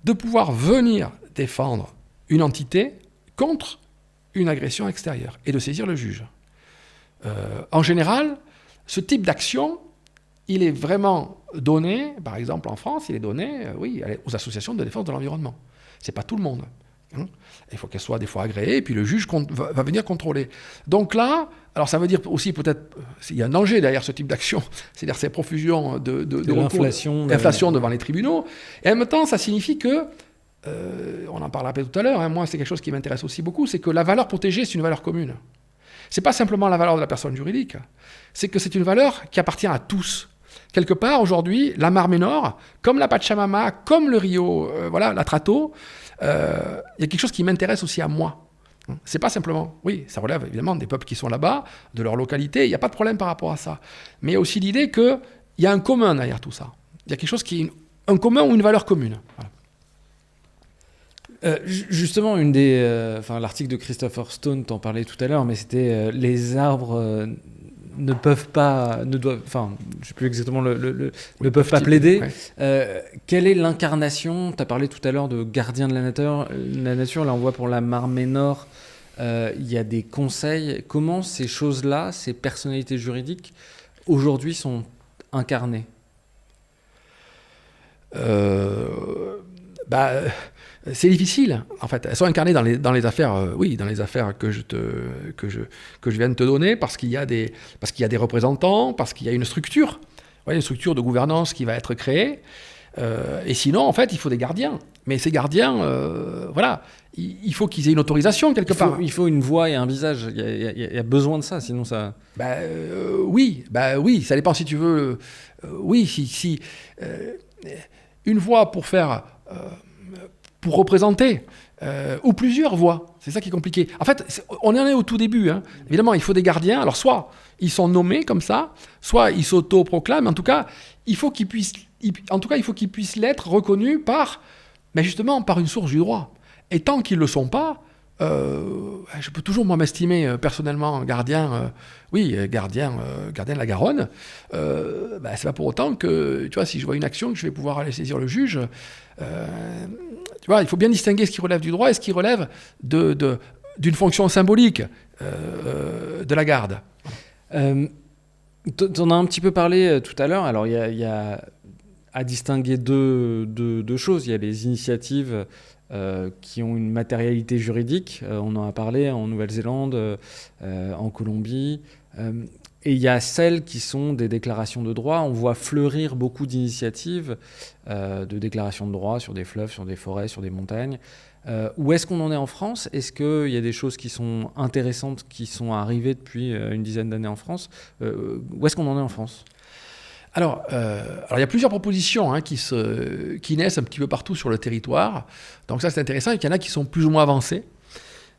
de pouvoir venir défendre une entité contre une agression extérieure et de saisir le juge. En général, ce type d'action, il est vraiment donné, par exemple en France, il est donné aux associations de défense de l'environnement. Ce n'est pas tout le monde. Il faut qu'elles soient des fois agréées, et puis le juge va venir contrôler. Donc là, alors ça veut dire aussi peut-être, il y a un danger derrière ce type d'action, c'est-à-dire ces profusions de l'inflation devant les tribunaux, et en même temps, ça signifie que, on en parlera tout à l'heure, moi c'est quelque chose qui m'intéresse aussi beaucoup, c'est que la valeur protégée, c'est une valeur commune. Ce n'est pas simplement la valeur de la personne juridique, c'est que c'est une valeur qui appartient à tous. Quelque part, aujourd'hui, la Mar-Ménor, comme la Pachamama, comme le Rio, la Trato, il y a quelque chose qui m'intéresse aussi à moi. C'est pas simplement, oui, ça relève évidemment des peuples qui sont là-bas, de leur localité, il n'y a pas de problème par rapport à ça. Mais il y a aussi l'idée qu'il y a un commun derrière tout ça. Il y a quelque chose qui est un commun ou une valeur commune. Voilà. Justement, l'article de Christopher Stone, t'en parlais tout à l'heure, mais c'était les arbres ne peuvent pas, je ne sais plus exactement ne peuvent pas plaider. Ouais. Quelle est l'incarnation? Tu as parlé tout à l'heure de gardien de la nature. Là, on voit pour la Mar-Ménor, il y a des conseils. Comment ces choses-là, ces personnalités juridiques, aujourd'hui sont incarnées? C'est difficile, en fait. Elles sont incarnées dans les affaires, dans les affaires que je viens de te donner, parce qu'il y a des représentants, parce qu'il y a une structure de gouvernance qui va être créée. Et sinon, en fait, il faut des gardiens. Mais ces gardiens, il faut qu'ils aient une autorisation quelque part. Il faut une voix et un visage. Il y a besoin de ça, sinon ça. Oui, ça dépend si tu veux. Une voix pour faire. Pour représenter, ou plusieurs voix. C'est ça qui est compliqué. En fait, on en est au tout début. Évidemment, il faut des gardiens. Alors, soit ils sont nommés comme ça, soit ils s'auto-proclament. En tout cas, il faut qu'ils puissent l'être reconnus justement par une source du droit. Et tant qu'ils ne le sont pas, je peux toujours moi m'estimer personnellement gardien de la Garonne. C'est pas pour autant que, tu vois, si je vois une action, que je vais pouvoir aller saisir le juge. Tu vois, il faut bien distinguer ce qui relève du droit et ce qui relève d'une fonction symbolique de la garde. T'en as un petit peu parlé tout à l'heure. Alors, il y a à distinguer deux choses. Il y a les initiatives qui ont une matérialité juridique. On en a parlé en Nouvelle-Zélande, en Colombie. Et il y a celles qui sont des déclarations de droit. On voit fleurir beaucoup d'initiatives de déclarations de droit sur des fleuves, sur des forêts, sur des montagnes. Où est-ce qu'on en est en France? Est-ce qu'il y a des choses qui sont intéressantes qui sont arrivées depuis une dizaine d'années en France? Où est-ce qu'on en est en France? Alors, il y a plusieurs propositions qui naissent un petit peu partout sur le territoire. Donc ça, c'est intéressant. Il y en a qui sont plus ou moins avancées.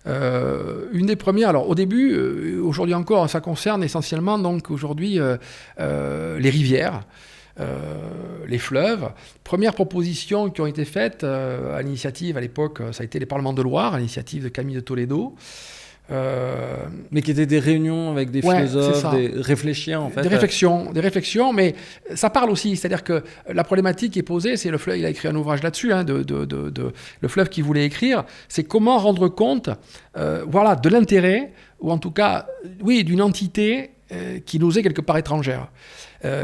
Une des premières, alors au début, aujourd'hui encore, ça concerne essentiellement donc aujourd'hui les rivières, les fleuves. Premières propositions qui ont été faites à l'initiative, à l'époque, ça a été les Parlements de Loire, à l'initiative de Camille de Toledo. Mais qui étaient des réunions avec des philosophes, des réfléchir en fait. Des réflexions, mais ça parle aussi, c'est-à-dire que la problématique est posée, c'est le fleuve, il a écrit un ouvrage là-dessus, le fleuve qu'il voulait écrire, c'est comment rendre compte de l'intérêt, ou en tout cas, d'une entité qui nous est quelque part étrangère.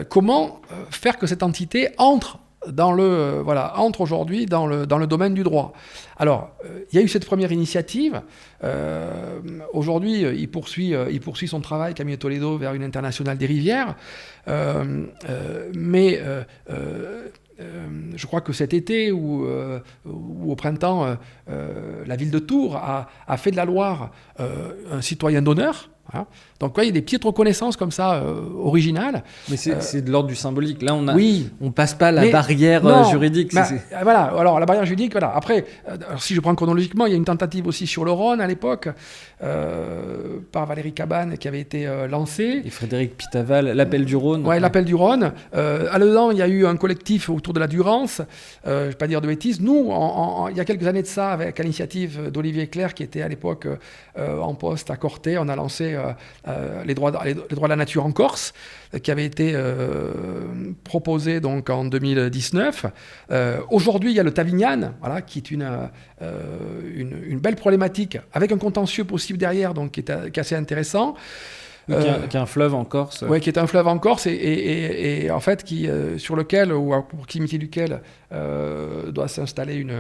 Comment faire que cette entité entre entre aujourd'hui dans le domaine du droit. Alors, il y a eu cette première initiative. Aujourd'hui, il poursuit son travail, Camille Toledo, vers une internationale des rivières. Mais je crois que cet été ou au printemps, la ville de Tours a fait de la Loire un citoyen d'honneur. Voilà. Donc il y a des petites reconnaissances comme ça, originales. Mais c'est de l'ordre du symbolique. Là, on passe pas la mais barrière juridique. Voilà. Alors la barrière juridique, voilà. Après, alors, si je prends chronologiquement, il y a une tentative aussi sur le Rhône à l'époque, par Valérie Cabane, qui avait été lancée. Et Frédéric Pitaval, l'appel du Rhône. Ouais, l'appel du Rhône. Là-dedans, il y a eu un collectif autour de la Durance. Je ne vais pas dire de bêtises. Nous, il y a quelques années de ça, avec à l'initiative d'Olivier Clerc, qui était à l'époque en poste à Corté, on a lancé les droits de la nature en Corse, qui avait été proposé donc en 2019. Aujourd'hui, il y a le Tavignane, voilà, qui est une belle problématique, avec un contentieux possible derrière, donc qui est assez intéressant. Qui est un fleuve en Corse. Oui, qui est un fleuve en Corse et en fait sur lequel, ou à proximité duquel, doit s'installer une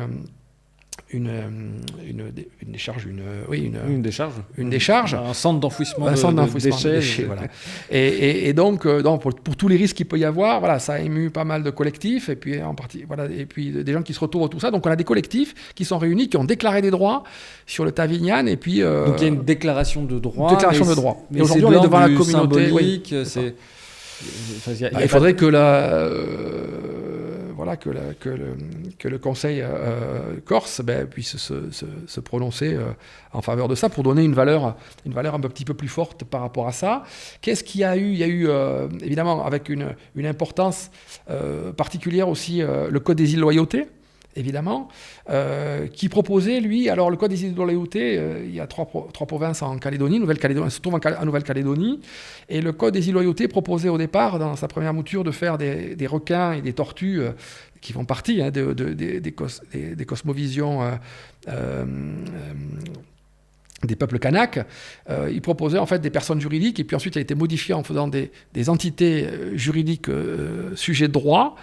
décharge, une décharge. Un centre d'enfouissement de déchets. Voilà. Et donc, pour tous les risques qu'il peut y avoir, voilà, ça a ému pas mal de collectifs, et puis en partie, voilà, et puis des gens qui se retrouvent tout ça. Donc on a des collectifs qui sont réunis, qui ont déclaré des droits sur le Tavignane, et puis... Donc il y a une déclaration de droit. Et aujourd'hui, on est devant la communauté. Il faudrait que le Conseil corse puisse se prononcer en faveur de ça pour donner une valeur un petit peu plus forte par rapport à ça. Qu'est-ce qu'il y a eu ? Il y a eu, évidemment, avec une importance particulière aussi, le Code des îles Loyauté, évidemment, qui proposait, lui, alors le Code des îles de Loyauté, il y a trois provinces en Calédonie, Nouvelle-Calédonie, se trouve en Nouvelle-Calédonie, et le Code des îles Loyauté proposait au départ, dans sa première mouture, de faire des requins et des tortues qui font partie des cosmovisions des peuples kanaks. Il proposait en fait des personnes juridiques, et puis ensuite il a été modifié en faisant des entités juridiques sujets de droit.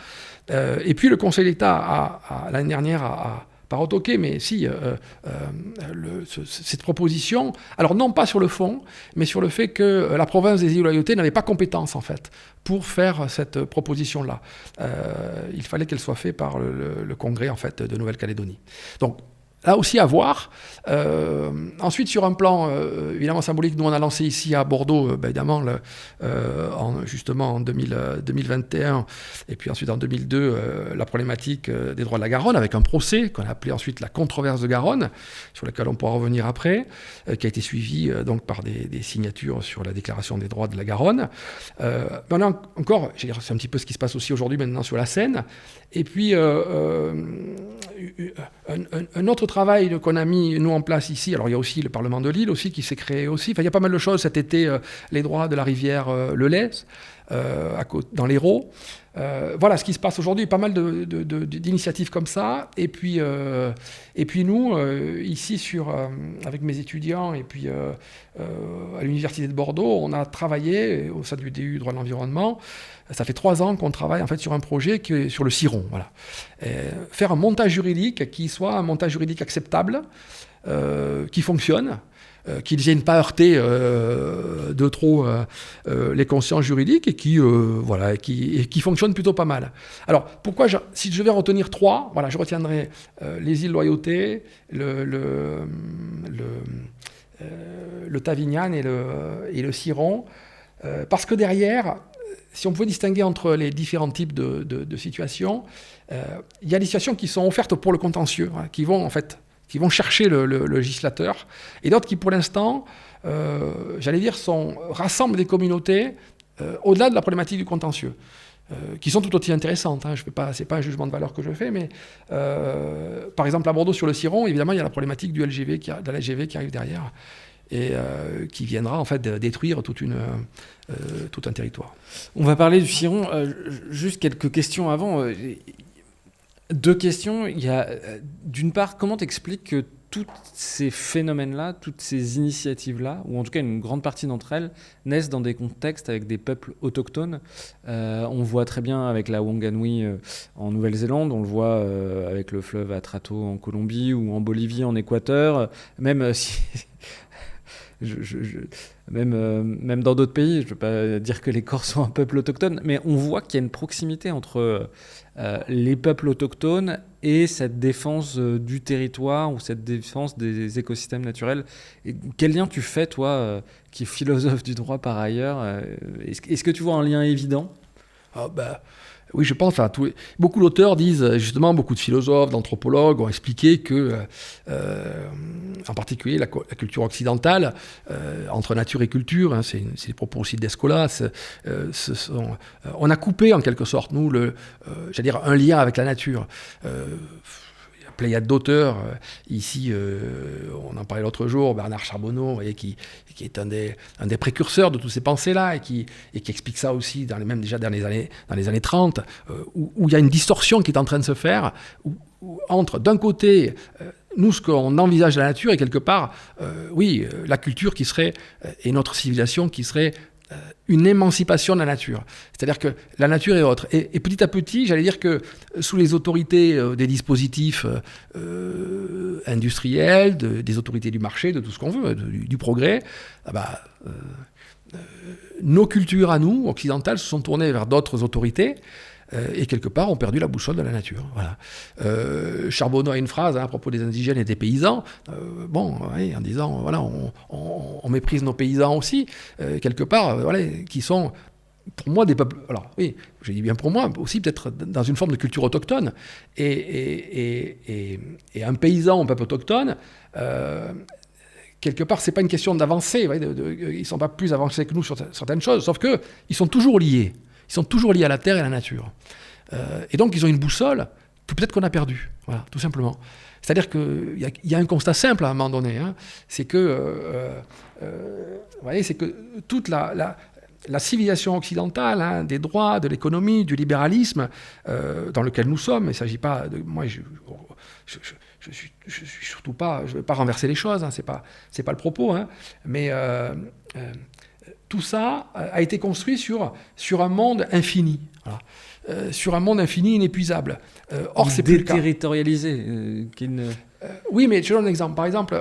Et puis le Conseil d'État, l'année dernière, a pas retoqué, mais si, cette proposition, alors non pas sur le fond, mais sur le fait que la province des îles Loyauté n'avait pas compétence, en fait, pour faire cette proposition-là. Il fallait qu'elle soit faite par le Congrès, en fait, de Nouvelle-Calédonie. Donc, là aussi à voir. Ensuite, sur un plan évidemment symbolique, nous on a lancé ici à Bordeaux, évidemment, justement en 2021, et puis ensuite en 2002, la problématique des droits de la Garonne, avec un procès qu'on a appelé ensuite la controverse de Garonne, sur laquelle on pourra revenir après, qui a été suivi donc par des signatures sur la déclaration des droits de la Garonne. On a encore, c'est un petit peu ce qui se passe aussi aujourd'hui maintenant sur la Seine, et puis un autre travail qu'on a mis nous en place ici, alors il y a aussi le Parlement de Lille aussi qui s'est créé aussi, enfin il y a pas mal de choses cet été, les droits de la rivière le Lez, dans l'Hérault. Voilà ce qui se passe aujourd'hui, pas mal d'initiatives comme ça, et puis nous, ici avec mes étudiants, et puis à l'Université de Bordeaux, on a travaillé au sein du DU Droit de l'Environnement. Ça fait 3 ans qu'on travaille en fait sur un projet qui est sur le Ciron. Voilà. Faire un montage juridique qui soit un montage juridique acceptable, qui fonctionne, qui ne vienne pas heurter de trop les consciences juridiques, et qui fonctionne plutôt pas mal. Alors, pourquoi si je vais retenir 3, voilà, je retiendrai les îles Loyauté, le Tavignane et le Ciron, parce que derrière, si on pouvait distinguer entre les différents types de situations, il y a des situations qui sont offertes pour le contentieux, hein, qui vont chercher le législateur, et d'autres qui, pour l'instant, rassemblent des communautés au-delà de la problématique du contentieux, qui sont tout aussi intéressantes. Hein. C'est pas un jugement de valeur que je fais, mais par exemple à Bordeaux sur le Ciron, évidemment, il y a la problématique de la LGV qui arrive derrière, et qui viendra en fait détruire tout un territoire. On va parler du Ciron. Juste quelques questions avant. 2 questions. Il y a, d'une part, comment t'expliques que tous ces phénomènes-là, toutes ces initiatives-là, ou en tout cas une grande partie d'entre elles, naissent dans des contextes avec des peuples autochtones. On voit très bien avec la Wanganui en Nouvelle-Zélande, on le voit avec le fleuve Atrato en Colombie ou en Bolivie, en Équateur, même si... Même dans d'autres pays, je ne veux pas dire que les Corses sont un peuple autochtone, mais on voit qu'il y a une proximité entre les peuples autochtones et cette défense du territoire ou cette défense des écosystèmes naturels. Et quel lien tu fais, toi, qui est philosophe du droit par ailleurs est-ce que tu vois un lien évident ? Oui, je pense. Beaucoup d'auteurs disent, justement, beaucoup de philosophes, d'anthropologues ont expliqué que, en particulier la culture occidentale, entre nature et culture, c'est les propos aussi d'Escolas, on a coupé en quelque sorte, nous, un lien avec la nature. Pléiade d'auteurs. Ici, on en parlait l'autre jour, Bernard Charbonneau, vous voyez, qui est un des précurseurs de toutes ces pensées-là et qui explique ça aussi déjà dans les années 30, où il y a une distorsion qui est en train de se faire, entre, d'un côté, nous, ce qu'on envisage de la nature et quelque part, la culture qui serait, et notre civilisation qui serait une émancipation de la nature. C'est-à-dire que la nature est autre. Et petit à petit, j'allais dire que sous les autorités des dispositifs industriels, des autorités du marché, de tout ce qu'on veut, du progrès, nos cultures à nous, occidentales, se sont tournées vers d'autres autorités et quelque part ont perdu la boussole de la nature. Voilà. Charbonneau a une phrase à propos des indigènes et des paysans, en disant voilà, on méprise nos paysans aussi, quelque part, qui sont pour moi des peuples. Alors oui, je dis bien pour moi, aussi peut-être dans une forme de culture autochtone. Et un paysan, un peuple autochtone, quelque part, c'est pas une question d'avancer. Ils sont pas plus avancés que nous sur certaines choses, sauf que ils sont toujours liés. Ils sont toujours liés à la terre et à la nature. Et donc, ils ont une boussole que peut-être qu'on a perdue. Voilà, tout simplement. C'est-à-dire qu'il y a un constat simple à un moment donné. C'est que, c'est que toute la civilisation occidentale, des droits, de l'économie, du libéralisme, dans lequel nous sommes, il ne s'agit pas de... Moi, je suis surtout pas... Je ne veux pas renverser les choses, c'est pas le propos, mais... tout ça a été construit sur un monde infini, sur un monde infini inépuisable. Or, c'est plus le cas. Déterritorialisé. Oui, mais je donne un exemple. Par exemple,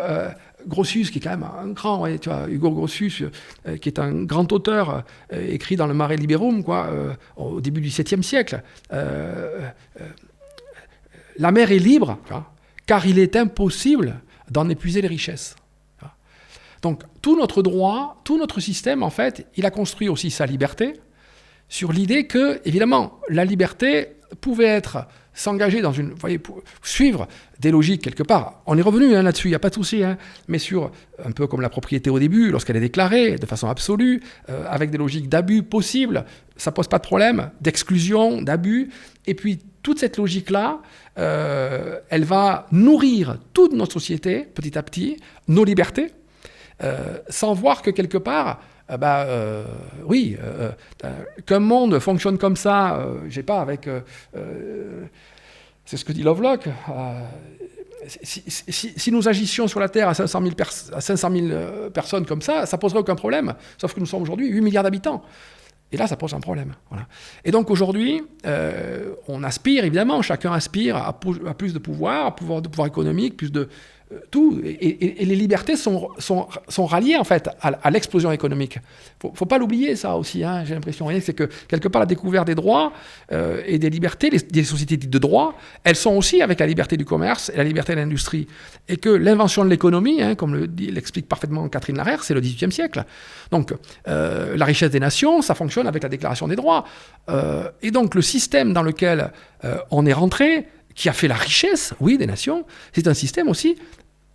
Grotius, qui est quand même un grand, Hugo Grotius, qui est un grand auteur, écrit dans le Mare Liberum, au début du 7e siècle. La mer est libre, car il est impossible d'en épuiser les richesses. Donc, tout notre droit, tout notre système, en fait, il a construit aussi sa liberté sur l'idée que, évidemment, la liberté pouvait s'engager dans pour suivre des logiques quelque part. On est revenu là-dessus, il n'y a pas de souci, mais sur, un peu comme la propriété au début, lorsqu'elle est déclarée de façon absolue, avec des logiques d'abus possibles, ça ne pose pas de problème, d'exclusion, d'abus. Et puis, toute cette logique-là, elle va nourrir toute notre société, petit à petit, nos libertés, sans voir que quelque part, qu'un monde fonctionne comme ça, c'est ce que dit Lovelock, si nous agissions sur la Terre à 500 000 personnes comme ça, ça poserait aucun problème, sauf que nous sommes aujourd'hui 8 milliards d'habitants. Et là, ça pose un problème. Voilà. Et donc aujourd'hui, on aspire, évidemment, chacun aspire à plus de pouvoir, de pouvoir économique, plus de tout. Et les libertés sont ralliées, en fait, à l'explosion économique. Faut pas l'oublier, ça aussi, j'ai l'impression. C'est que, quelque part, la découverte des droits et des libertés, des sociétés dites de droit, elles sont aussi avec la liberté du commerce et la liberté de l'industrie. Et que l'invention de l'économie, comme l'explique parfaitement Catherine Larère, c'est le XVIIIe siècle. Donc, la richesse des nations, ça fonctionne avec la déclaration des droits. Et donc, le système dans lequel on est rentré, qui a fait la richesse, oui, des nations, c'est un système aussi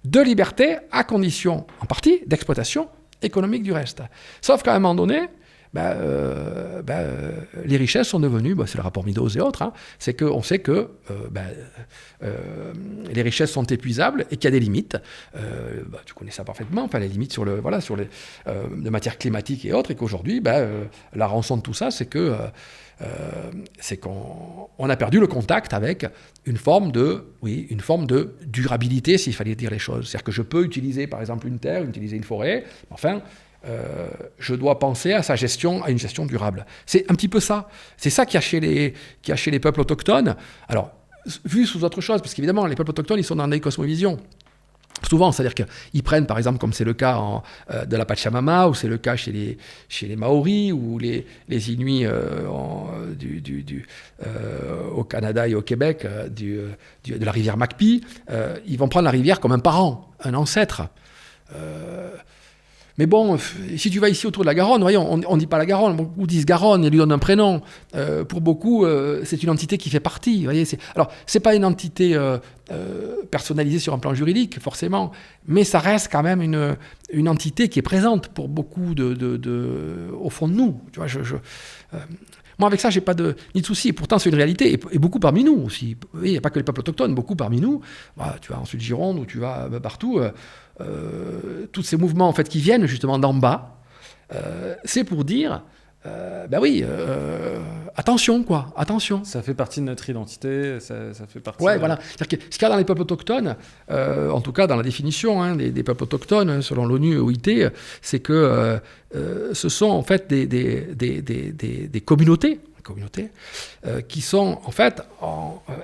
de liberté à condition, en partie, d'exploitation économique du reste. Sauf qu'à un moment donné, les richesses sont devenues, c'est le rapport Meadows et autres, c'est qu'on sait que les richesses sont épuisables et qu'il y a des limites. Tu connais ça parfaitement, les limites sur de matières climatiques et autres, et qu'aujourd'hui, la rançon de tout ça, c'est qu'on a perdu le contact avec une forme de durabilité, s'il fallait dire les choses. C'est-à-dire que je peux utiliser, par exemple, une terre, utiliser une forêt, enfin, je dois penser à une gestion durable. C'est un petit peu ça. C'est ça qui a chez les peuples autochtones. Alors, vu sous autre chose, parce qu'évidemment, les peuples autochtones, ils sont dans des cosmovisions. Souvent, c'est-à-dire qu'ils prennent, par exemple, comme c'est le cas de la Pachamama, ou c'est le cas chez les Maoris, ou les Inuits au Canada et au Québec, de la rivière Macpie, ils vont prendre la rivière comme un parent, un ancêtre. Mais bon, si tu vas ici autour de la Garonne, voyons, on ne dit pas la Garonne, beaucoup disent Garonne et lui donnent un prénom. Pour beaucoup, c'est une entité qui fait partie. Voyez, alors, ce n'est pas une entité personnalisée sur un plan juridique, forcément, mais ça reste quand même une entité qui est présente pour beaucoup au fond de nous. Tu vois, moi, avec ça, je n'ai pas ni de souci. Et pourtant, c'est une réalité. Et beaucoup parmi nous aussi. Il n'y a pas que les peuples autochtones, beaucoup parmi nous. Tu vas en Sud-Gironde ou tu vas partout. Tous ces mouvements en fait, qui viennent justement d'en bas, c'est pour dire, attention, quoi, attention. Ça fait partie de notre identité, ça fait partie... Ouais, voilà. C'est-à-dire que ce qu'il y a dans les peuples autochtones, en tout cas dans la définition des peuples autochtones, selon l'ONU et OIT, c'est que ce sont en fait des communautés qui sont en fait,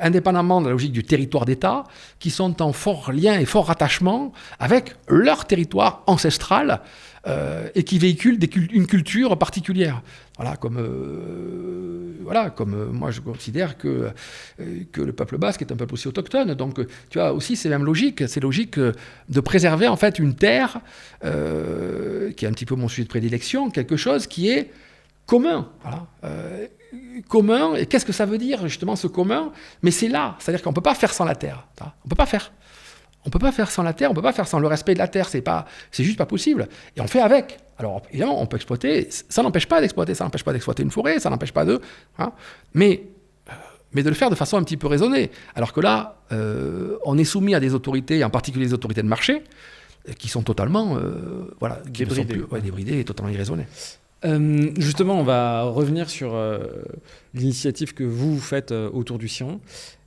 indépendamment de la logique du territoire d'État, qui sont en fort lien et fort rattachement avec leur territoire ancestral et qui véhiculent une culture particulière. Voilà, comme moi je considère que le peuple basque est un peuple aussi autochtone. Donc tu vois aussi c'est même logique, c'est logique de préserver en fait une terre qui est un petit peu mon sujet de prédilection, quelque chose qui est commun. Voilà. Commun, et qu'est-ce que ça veut dire justement ce commun? Mais c'est là, c'est-à-dire qu'on ne peut pas faire sans la terre. On ne peut pas faire sans la terre, on ne peut pas faire sans le respect de la terre, c'est juste pas possible. Et on fait avec. Alors évidemment, on peut exploiter, ça n'empêche pas d'exploiter une forêt, ça n'empêche pas mais de le faire de façon un petit peu raisonnée. Alors que là, on est soumis à des autorités, en particulier les autorités de marché, qui sont totalement débridées et totalement irraisonnées. Justement, on va revenir sur l'initiative que vous faites autour du Ciron.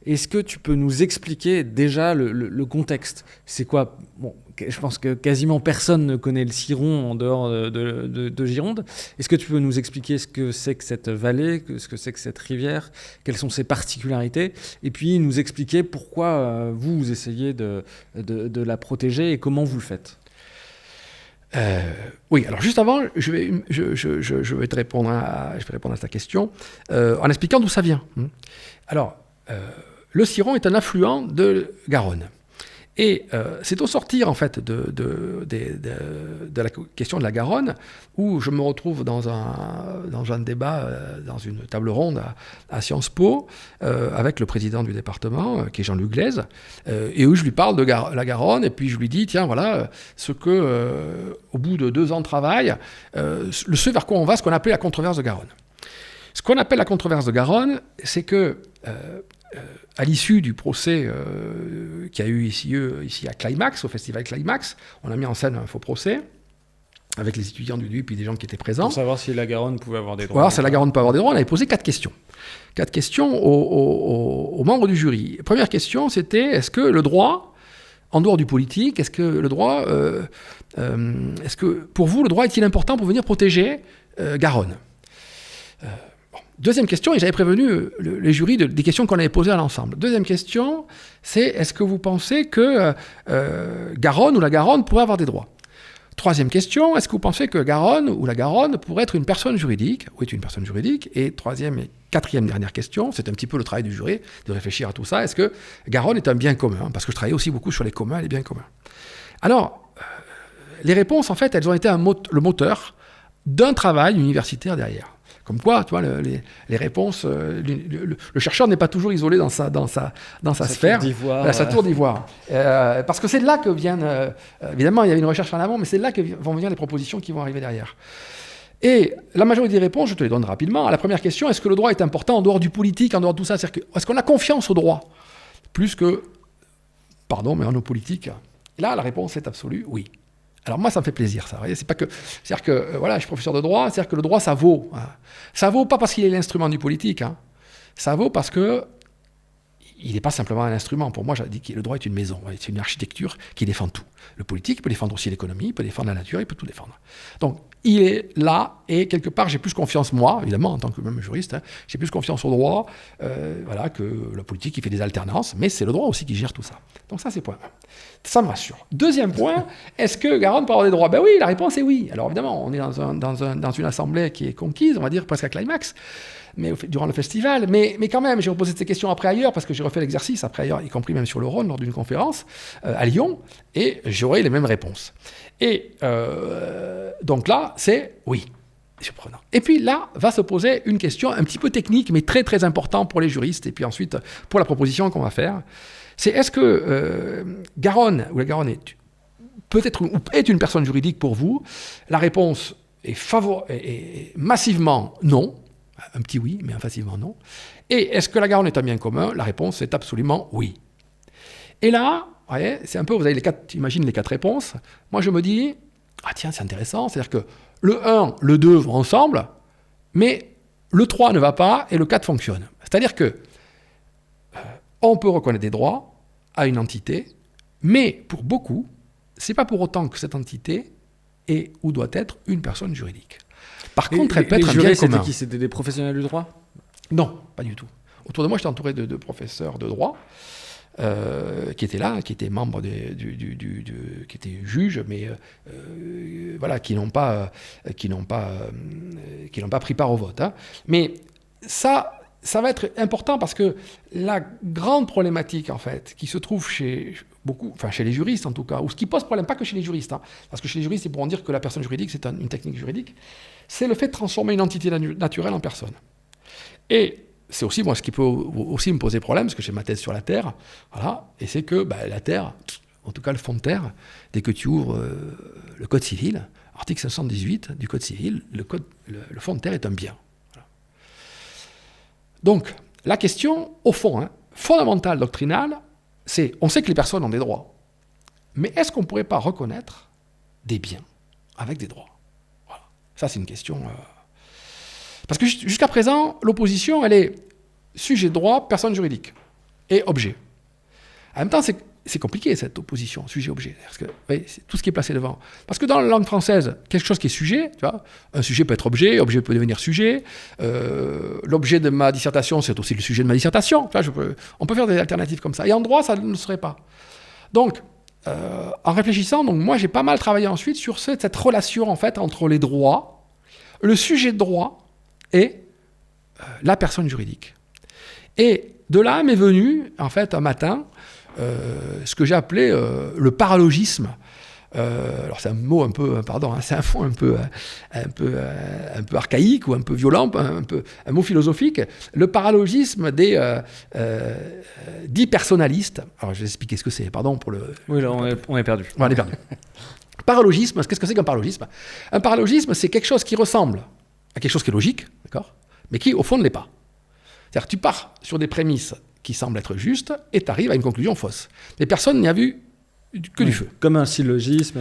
Est-ce que tu peux nous expliquer déjà le contexte? C'est quoi? Bon, je pense que quasiment personne ne connaît le Ciron en dehors de Gironde. Est-ce que tu peux nous expliquer ce que c'est que cette vallée, ce que c'est que cette rivière, quelles sont ses particularités, et puis nous expliquer pourquoi vous essayez de la protéger et comment vous le faites? Oui, alors juste avant, je vais te répondre à ta question en expliquant d'où ça vient. Alors, le Ciron est un affluent de Garonne. Et c'est au sortir en fait de la question de la Garonne où je me retrouve dans un débat, dans une table ronde à Sciences Po avec le président du département qui est Jean-Luc Glaise et où je lui parle de la Garonne et puis je lui dis tiens voilà ce que au bout de 2 ans de travail ce vers quoi on va, ce qu'on appelle la controverse de Garonne. Ce qu'on appelle la controverse de Garonne, c'est que à l'issue du procès qu'il y a eu ici à Climax, au festival Climax, on a mis en scène un faux procès avec les étudiants du DUP et des gens qui étaient présents. Pour savoir si la Garonne pouvait avoir des droits. Voilà, si la Garonne peut avoir des droits, on avait posé 4 questions. 4 questions aux membres du jury. Première question, c'était est-ce que le droit, en dehors du politique, est-ce que le droit, est-ce que pour vous, le droit est-il important pour venir protéger Garonne? Deuxième question, et j'avais prévenu les jurys des questions qu'on avait posées à l'ensemble. Deuxième question, c'est est-ce que vous pensez que Garonne ou la Garonne pourrait avoir des droits? Troisième question, est-ce que vous pensez que Garonne ou la Garonne pourrait être une personne juridique ou est une personne juridique? Et troisième et quatrième dernière question, c'est un petit peu le travail du jury de réfléchir à tout ça, est-ce que Garonne est un bien commun? Parce que je travaille aussi beaucoup sur les communs et les biens communs. Alors, les réponses, en fait, elles ont été le moteur d'un travail universitaire derrière. Comme quoi, tu vois, les réponses, le chercheur n'est pas toujours isolé dans sa sphère, sa tour d'ivoire. Parce que c'est de là que viennent, évidemment, il y a une recherche en amont, mais c'est de là que vont venir les propositions qui vont arriver derrière. Et la majorité des réponses, je te les donne rapidement. À la première question, est-ce que le droit est important en dehors du politique, en dehors de tout ça? Est-ce qu'on a confiance au droit plus que, pardon, mais en nos politiques? Et là, la réponse est absolue, oui. Alors moi, ça me fait plaisir, ça. Vous voyez, c'est pas que, c'est-à-dire que, voilà, je suis professeur de droit, c'est-à-dire que le droit, ça vaut. Hein. Ça vaut pas parce qu'il est l'instrument du politique. Hein. Ça vaut parce que il n'est pas simplement un instrument. Pour moi, j'ai dit que le droit est une maison, c'est une architecture qui défend tout. Le politique peut défendre aussi l'économie, il peut défendre la nature, il peut tout défendre. Donc, il est là, et quelque part, j'ai plus confiance, moi, évidemment, en tant que même juriste, hein, j'ai plus confiance au droit voilà, que la politique qui fait des alternances, mais c'est le droit aussi qui gère tout ça. Donc ça, c'est point 1. Ça me rassure. Deuxième point, est-ce que Garonne peut avoir des droits? Ben oui, la réponse est oui. Alors évidemment, on est dans une assemblée qui est conquise, on va dire presque à climax, mais durant le festival. Mais quand même, j'ai reposé cette question après ailleurs, parce que j'ai refait l'exercice après ailleurs, y compris même sur le Rhône, lors d'une conférence à Lyon, et j'aurai les mêmes réponses. Et donc là, c'est oui. Surprenant. Et puis là, va se poser une question un petit peu technique, mais très très importante pour les juristes, et puis ensuite pour la proposition qu'on va faire. C'est est-ce que Garonne, ou la Garonne est une personne juridique pour vous? La réponse est massivement non. Un petit oui, mais massivement non. Et est-ce que la Garonne est un bien commun? La réponse est absolument oui. Et là, voyez, c'est un peu, vous avez imagine les 4 réponses. Moi, je me dis, ah tiens, c'est intéressant, c'est-à-dire que le 1, le 2 vont ensemble, mais le 3 ne va pas et le 4 fonctionne. C'est-à-dire que on peut reconnaître des droits à une entité, mais pour beaucoup, c'est pas pour autant que cette entité est ou doit être une personne juridique. Par contre, elle peut être un bien commun. C'était qui? C'était des professionnels du droit? Non, pas du tout. Autour de moi, j'étais entouré de professeurs de droit qui étaient là, qui étaient membres qui étaient juges, mais voilà, qui n'ont pas pris part au vote. Hein. Mais ça va être important parce que la grande problématique, en fait, qui se trouve chez beaucoup, enfin chez les juristes en tout cas, ou ce qui pose problème, pas que chez les juristes, hein, parce que chez les juristes, ils pourront dire que la personne juridique, c'est une technique juridique, c'est le fait de transformer une entité naturelle en personne. Et c'est aussi, moi, ce qui peut aussi me poser problème, parce que j'ai ma thèse sur la Terre, voilà, et c'est que la Terre, en tout cas le fond de terre, dès que tu ouvres le Code civil, article 518 du Code civil, le fond de terre est un bien. Voilà. Donc, la question, au fond, hein, fondamentale, doctrinale, c'est, on sait que les personnes ont des droits, mais est-ce qu'on ne pourrait pas reconnaître des biens avec des droits? Voilà. Ça, c'est une question... Parce que jusqu'à présent, l'opposition, elle est sujet de droit, personne juridique, et objet. En même temps, c'est compliqué, cette opposition, sujet-objet. Parce que c'est tout ce qui est placé devant. Parce que dans la langue française, quelque chose qui est sujet, tu vois, un sujet peut être objet peut devenir sujet. L'objet de ma dissertation, c'est aussi le sujet de ma dissertation. Tu vois, on peut faire des alternatives comme ça. Et en droit, ça ne le serait pas. Donc, en réfléchissant, donc moi, j'ai pas mal travaillé ensuite sur cette relation, en fait, entre les droits, le sujet de droit, et la personne juridique. Et de là m'est venu, en fait, un matin, ce que j'ai appelé le paralogisme. Alors c'est un mot un peu, pardon, hein, c'est un mot un peu archaïque ou un peu violent, un mot philosophique. Le paralogisme des dits personnalistes. Alors je vais expliquer ce que c'est, pardon pour le... Oui, là on est perdu. On est perdu. Paralogisme, qu'est-ce que c'est qu'un paralogisme? Un paralogisme, c'est quelque chose qui ressemble à quelque chose qui est logique, d'accord, mais qui, au fond, ne l'est pas. C'est-à-dire que tu pars sur des prémices qui semblent être justes et tu arrives à une conclusion fausse. Mais personne n'y a vu que du feu. Comme un syllogisme.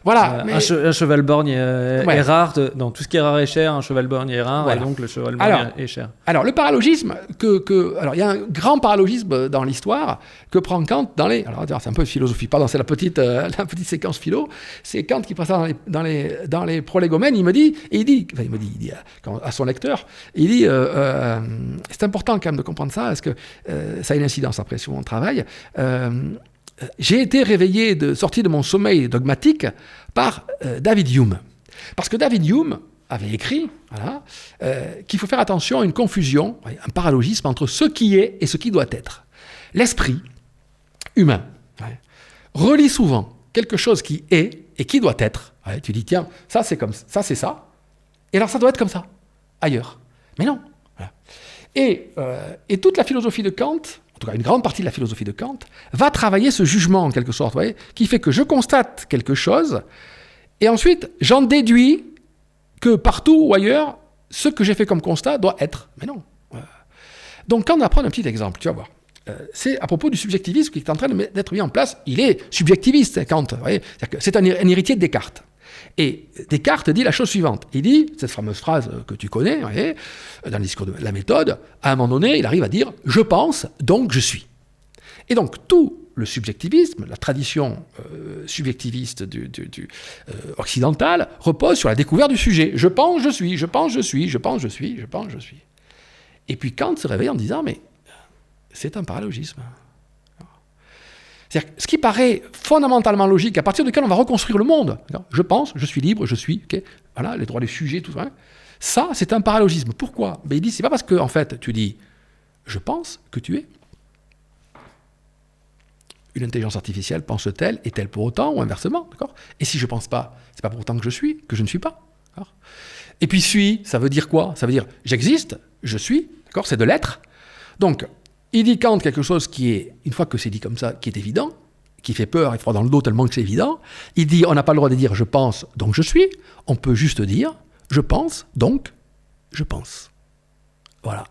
Voilà. Un cheval borgne est rare. Tout ce qui est rare est cher, un cheval borgne est rare, voilà. Et donc le cheval borgne est cher. Alors, le paralogisme, alors il y a un grand paralogisme dans l'histoire que prend Kant dans les... Alors, c'est un peu de philosophie, pardon, c'est la petite séquence philo. C'est Kant qui passe dans les prolégomènes, il dit à son lecteur, il dit, c'est important quand même de comprendre ça, parce que ça a une incidence après sur mon travail. J'ai été réveillé, sorti de mon sommeil dogmatique par David Hume. Parce que David Hume avait écrit qu'il faut faire attention à une confusion, un paralogisme entre ce qui est et ce qui doit être. L'esprit humain relie souvent quelque chose qui est et qui doit être. Tu dis, tiens, ça c'est comme ça, c'est ça, et alors ça doit être comme ça, ailleurs. Mais non. Voilà. Et toute la philosophie de Kant, en tout cas une grande partie de la philosophie de Kant, va travailler ce jugement en quelque sorte, qui fait que je constate quelque chose, et ensuite j'en déduis que partout ou ailleurs, ce que j'ai fait comme constat doit être. Mais non. Donc, quand on va prendre un petit exemple, tu vas voir. C'est à propos du subjectivisme qui est en train d'être mis en place. Il est subjectiviste, Kant. C'est-à-dire que c'est un héritier de Descartes. Et Descartes dit la chose suivante. Il dit, cette fameuse phrase que tu connais, dans le discours de la méthode, à un moment donné, il arrive à dire « je pense, donc je suis ». Et donc, tout le subjectivisme, la tradition subjectiviste occidentale, repose sur la découverte du sujet. Je pense, je suis, je pense, je suis, je pense, je suis, je pense, je suis. Et puis Kant se réveille en disant « mais c'est un paralogisme ». C'est-à-dire, ce qui paraît fondamentalement logique, à partir duquel on va reconstruire le monde. Je pense, je suis libre, je suis, okay, voilà, les droits des sujets, tout ça. Ça, c'est un paralogisme. Pourquoi? Il dit, c'est pas parce que, en fait, tu dis, je pense que tu es. Une intelligence artificielle pense-t-elle, est-elle pour autant, ou inversement, d'accord? Et si je pense pas, c'est pas pour autant que je ne suis pas. D'accord? Et puis suis, ça veut dire quoi? Ça veut dire, j'existe, je suis, d'accord? C'est de l'être. Donc, il dit Kant quelque chose qui est, une fois que c'est dit comme ça, qui est évident, qui fait peur et froid dans le dos tellement que c'est évident. Il dit, on n'a pas le droit de dire je pense, donc je suis. On peut juste dire je pense, donc je pense. Voilà.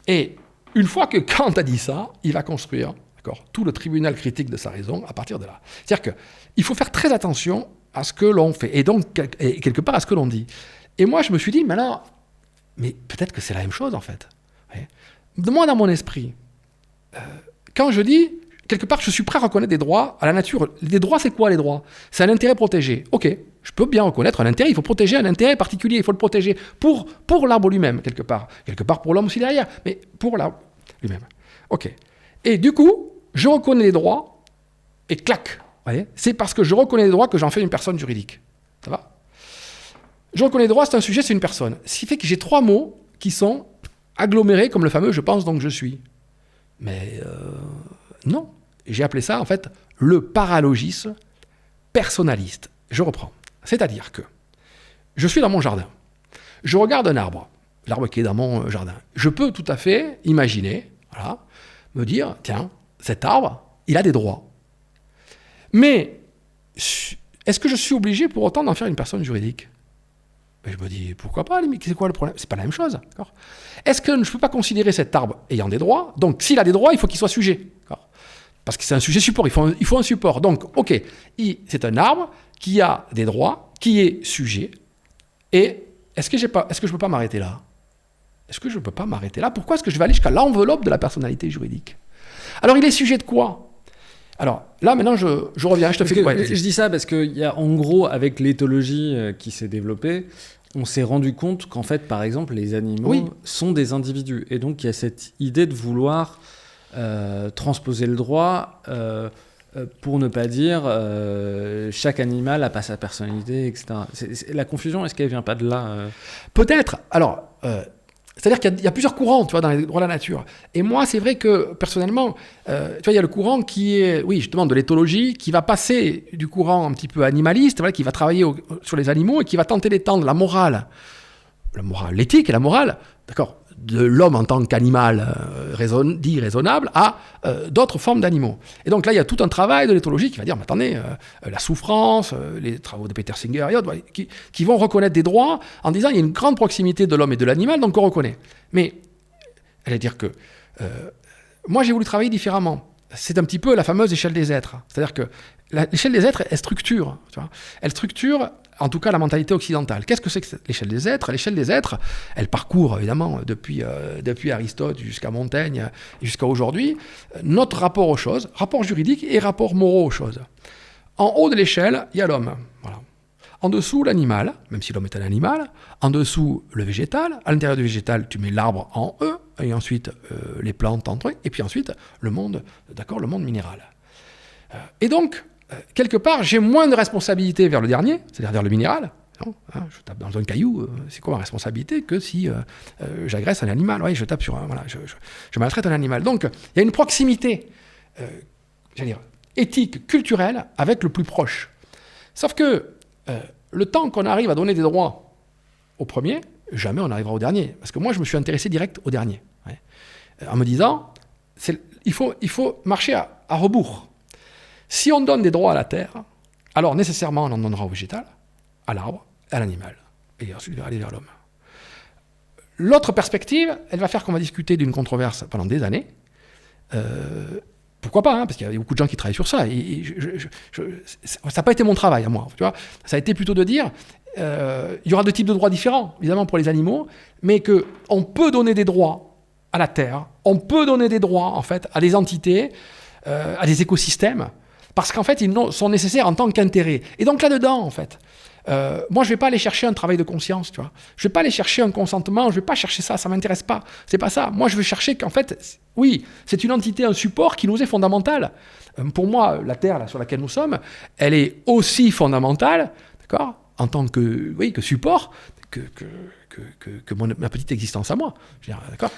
Et une fois que Kant a dit ça, il va construire, d'accord, tout le tribunal critique de sa raison à partir de là. C'est-à-dire qu'il faut faire très attention à ce que l'on fait, et donc et quelque part à ce que l'on dit. Et moi, je me suis dit, mais peut-être que c'est la même chose en fait. Moi, dans mon esprit, quand je dis, quelque part, je suis prêt à reconnaître des droits à la nature. Les droits, c'est quoi les droits? C'est un intérêt protégé. Ok, je peux bien reconnaître un intérêt, il faut protéger un intérêt particulier, il faut le protéger pour l'arbre lui-même, quelque part. Quelque part pour l'homme aussi derrière, mais pour l'arbre lui-même. Ok. Et du coup, je reconnais les droits, et clac, voyez, c'est parce que je reconnais les droits que j'en fais une personne juridique. Ça va? Je reconnais les droits, c'est un sujet, c'est une personne. Ce qui fait que j'ai 3 mots qui sont aggloméré comme le fameux « je pense donc je suis ». Mais non, j'ai appelé ça en fait le paralogisme personnaliste. Je reprends. C'est-à-dire que je suis dans mon jardin, je regarde un arbre, l'arbre qui est dans mon jardin. Je peux tout à fait imaginer, voilà, me dire, tiens, cet arbre, il a des droits. Mais est-ce que je suis obligé pour autant d'en faire une personne juridique? Je me dis, pourquoi pas, c'est quoi le problème? C'est pas la même chose. D'accord? Est-ce que je ne peux pas considérer cet arbre ayant des droits? Donc, s'il a des droits, il faut qu'il soit sujet. D'accord? Parce que c'est un sujet support, il faut un support. Donc, ok, c'est un arbre qui a des droits, qui est sujet. Et est-ce que je ne peux pas m'arrêter là? Est-ce que je ne peux pas m'arrêter là? Pourquoi est-ce que je vais aller jusqu'à l'enveloppe de la personnalité juridique? Alors, il est sujet de quoi? Alors, là, maintenant, je reviens. Je dis ça parce qu'il y a, en gros, avec l'éthologie qui s'est développée, on s'est rendu compte qu'en fait, par exemple, les animaux sont des individus. Et donc, il y a cette idée de vouloir transposer le droit pour ne pas dire chaque animal n'a pas sa personnalité, etc. La confusion, est-ce qu'elle ne vient pas de là Peut-être. Alors... c'est-à-dire qu'il y a plusieurs courants, tu vois, dans les droits de la nature. Et moi, c'est vrai que, personnellement, tu vois, il y a le courant qui est, oui, justement, de l'éthologie, qui va passer du courant un petit peu animaliste, voilà, qui va travailler sur les animaux et qui va tenter d'étendre la morale, l'éthique et la morale, d'accord, de l'homme en tant qu'animal dit raisonnable à d'autres formes d'animaux. Et donc là, il y a tout un travail de l'éthologie qui va dire, mais attendez, la souffrance, les travaux de Peter Singer et autres, qui vont reconnaître des droits en disant il y a une grande proximité de l'homme et de l'animal, donc on reconnaît. Mais, elle va dire que moi, j'ai voulu travailler différemment. C'est un petit peu la fameuse échelle des êtres. C'est-à-dire que l'échelle des êtres, elle structure. Tu vois, elle structure, en tout cas, la mentalité occidentale. Qu'est-ce que c'est que l'échelle des êtres? L'échelle des êtres, elle parcourt, évidemment, depuis Aristote jusqu'à Montaigne et jusqu'à aujourd'hui, notre rapport aux choses, rapport juridique et rapport moraux aux choses. En haut de l'échelle, il y a l'homme. Voilà. En dessous, l'animal, même si l'homme est un animal. En dessous, le végétal. À l'intérieur du végétal, tu mets l'arbre en E, et ensuite les plantes en truc, et puis ensuite le monde minéral. Et donc, quelque part, j'ai moins de responsabilité vers le dernier, c'est-à-dire vers le minéral. Non, hein, je tape dans un caillou, c'est quoi ma responsabilité que si j'agresse un animal? Oui, je tape sur un... Voilà, je maltraite un animal. Donc, il y a une proximité, j'allais dire, éthique, culturelle, avec le plus proche. Sauf que le temps qu'on arrive à donner des droits au premier, jamais on arrivera au dernier. Parce que moi, je me suis intéressé direct au dernier. Ouais. En me disant, il faut marcher à rebours. Si on donne des droits à la terre, alors nécessairement on en donnera au végétal, à l'arbre, à l'animal. et ensuite aller vers l'homme. L'autre perspective, elle va faire qu'on va discuter d'une controverse pendant des années. Pourquoi pas, parce qu'il y a beaucoup de gens qui travaillent sur ça. Ça n'a pas été mon travail à moi. Tu vois, ça a été plutôt de dire, il y aura deux types de droits différents, évidemment pour les animaux, mais qu'on peut donner des droits à la terre, on peut donner des droits en fait à des entités, à des écosystèmes, parce qu'en fait ils sont nécessaires en tant qu'intérêt. Et donc là-dedans, en fait, moi je vais pas aller chercher un travail de conscience, tu vois. Je vais pas aller chercher un consentement, je vais pas chercher ça m'intéresse pas. C'est pas ça. Moi je veux chercher qu'en fait, oui, c'est une entité, un support qui nous est fondamental. Pour moi, la terre là, sur laquelle nous sommes, elle est aussi fondamentale, d'accord, en tant que support, que ma petite existence à moi. Je veux dire, d'accord.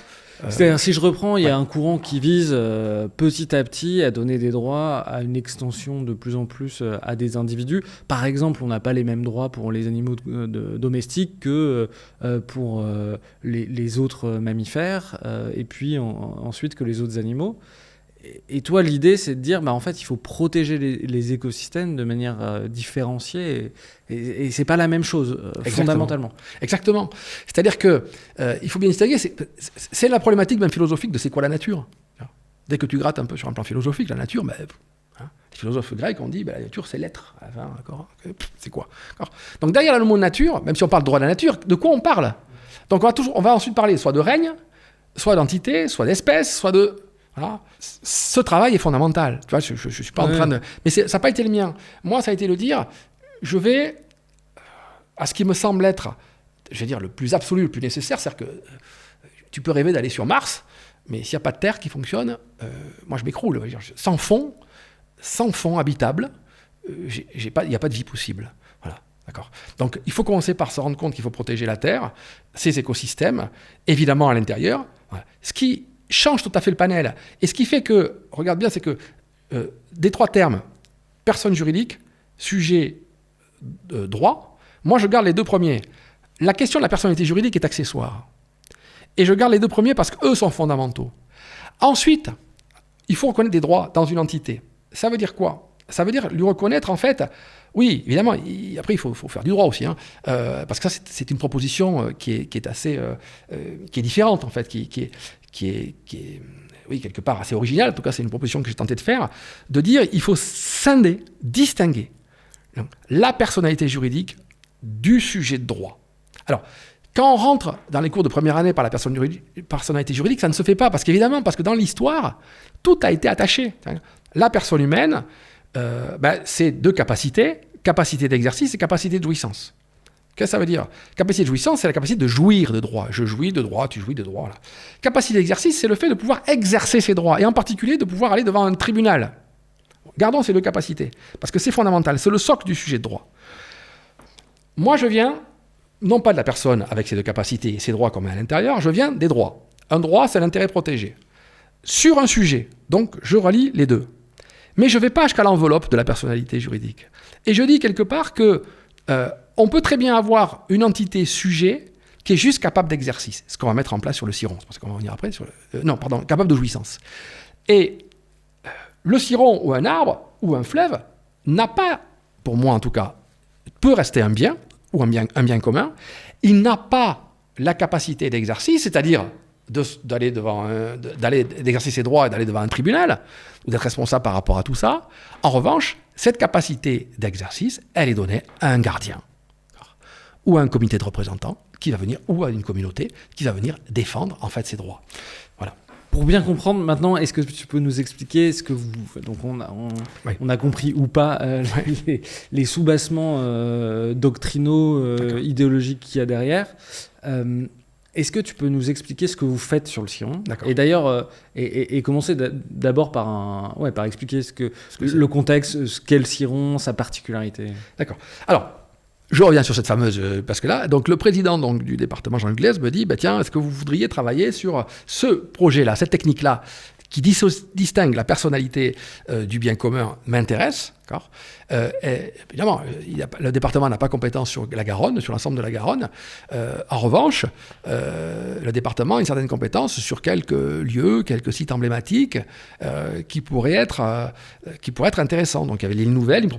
C'est-à-dire, si je reprends, il y a un courant qui vise petit à petit à donner des droits à une extension de plus en plus à des individus. Par exemple, on n'a pas les mêmes droits pour les animaux domestiques que pour les autres mammifères, et puis ensuite que les autres animaux. Et toi, l'idée, c'est de dire, en fait, il faut protéger les écosystèmes de manière différenciée, et c'est pas la même chose, fondamentalement. Exactement. C'est-à-dire que il faut bien distinguer, c'est la problématique même philosophique de c'est quoi la nature. Dès que tu grattes un peu sur un plan philosophique, la nature, les philosophes grecs ont dit, la nature, c'est l'être. Enfin, d'accord, c'est quoi, d'accord. Donc derrière le mot nature, même si on parle de droit de la nature, de quoi on parle? Donc on va ensuite parler soit de règne, soit d'entité, soit d'espèce, soit de... Voilà. Ce travail est fondamental. Tu vois, je suis pas en train de... Mais ça n'a pas été le mien. Moi, ça a été de dire, je vais à ce qui me semble être, je vais dire, le plus absolu, le plus nécessaire. C'est-à-dire que tu peux rêver d'aller sur Mars, mais s'il n'y a pas de terre qui fonctionne, moi, je m'écroule. Sans fond habitable, il n'y a pas de vie possible. Voilà. D'accord. Donc, il faut commencer par se rendre compte qu'il faut protéger la Terre, ses écosystèmes, évidemment à l'intérieur. Voilà. Ce qui change tout à fait le panel. Et ce qui fait que, regarde bien, c'est que des trois termes, personne juridique, sujet, droit, moi je garde les deux premiers. La question de la personnalité juridique est accessoire. Et je garde les deux premiers parce qu'eux sont fondamentaux. Ensuite, il faut reconnaître des droits dans une entité. Ça veut dire quoi? Ça veut dire lui reconnaître, en fait, oui, évidemment, après il faut faire du droit aussi, parce que ça c'est une proposition qui est assez, qui est différente, en fait, qui est oui, quelque part assez originale, en tout cas c'est une proposition que j'ai tenté de faire, de dire il faut scinder, distinguer la personnalité juridique du sujet de droit. Alors, quand on rentre dans les cours de première année par la personnalité juridique, ça ne se fait pas, parce que dans l'histoire, tout a été attaché. La personne humaine, c'est deux capacités, capacité d'exercice et capacité de jouissance. Qu'est-ce que ça veut dire? Capacité de jouissance, c'est la capacité de jouir de droits. Je jouis de droits, tu jouis de droits. Là. Capacité d'exercice, c'est le fait de pouvoir exercer ses droits, et en particulier de pouvoir aller devant un tribunal. Gardons ces deux capacités, parce que c'est fondamental, c'est le socle du sujet de droit. Moi, je viens, non pas de la personne avec ses deux capacités et ses droits comme à l'intérieur, je viens des droits. Un droit, c'est l'intérêt protégé. Sur un sujet, donc je relie les deux. Mais je ne vais pas jusqu'à l'enveloppe de la personnalité juridique. Et je dis quelque part que on peut très bien avoir une entité sujet qui est juste capable d'exercice, ce qu'on va mettre en place sur le ciron, parce qu'on va revenir après sur capable de jouissance. Et le ciron ou un arbre ou un fleuve n'a pas, pour moi en tout cas, peut rester un bien ou un bien commun. Il n'a pas la capacité d'exercice, c'est-à-dire d'exercer ses droits et d'aller devant un tribunal, ou d'être responsable par rapport à tout ça. En revanche, cette capacité d'exercice, elle est donnée à un gardien, ou à un comité de représentants qui va venir, ou à une communauté qui va venir défendre en fait ses droits. Voilà. Pour bien comprendre maintenant, est-ce que tu peux nous expliquer ce que vous... Donc on a compris ou pas les soubassements doctrinaux, idéologiques qu'il y a derrière. Est-ce que tu peux nous expliquer ce que vous faites sur le ciron? D'accord. Et d'ailleurs, et commencer d'abord par expliquer le contexte, ce qu'est le ciron, sa particularité. D'accord. Alors, je reviens sur cette fameuse... parce que là, donc, le président du département Jean Glaise me dit, tiens, est-ce que vous voudriez travailler sur ce projet-là, cette technique-là, qui distingue la personnalité du bien commun, m'intéresse. D'accord. Évidemment, le département n'a pas compétence sur la Garonne, sur l'ensemble de la Garonne. En revanche, le département a une certaine compétence sur quelques lieux, quelques sites emblématiques qui pourraient être intéressants. Donc il y avait l'île Nouvelle, il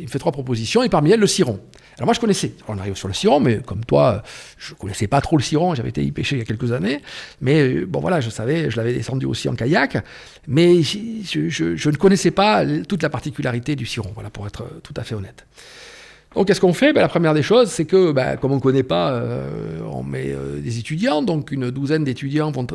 me fait 3 propositions, et parmi elles, le Ciron. Alors moi, je connaissais. On arrive sur le Ciron, mais comme toi, je ne connaissais pas trop le Ciron. J'avais été y pêcher il y a quelques années. Mais bon, voilà, je savais, je l'avais descendu aussi en kayak. Mais je ne connaissais pas toute la particularité du Ciron, voilà, pour être tout à fait honnête. Donc, qu'est-ce qu'on fait ? La première des choses, c'est que, comme on ne connaît pas, on met des étudiants. Donc, une douzaine d'étudiants dans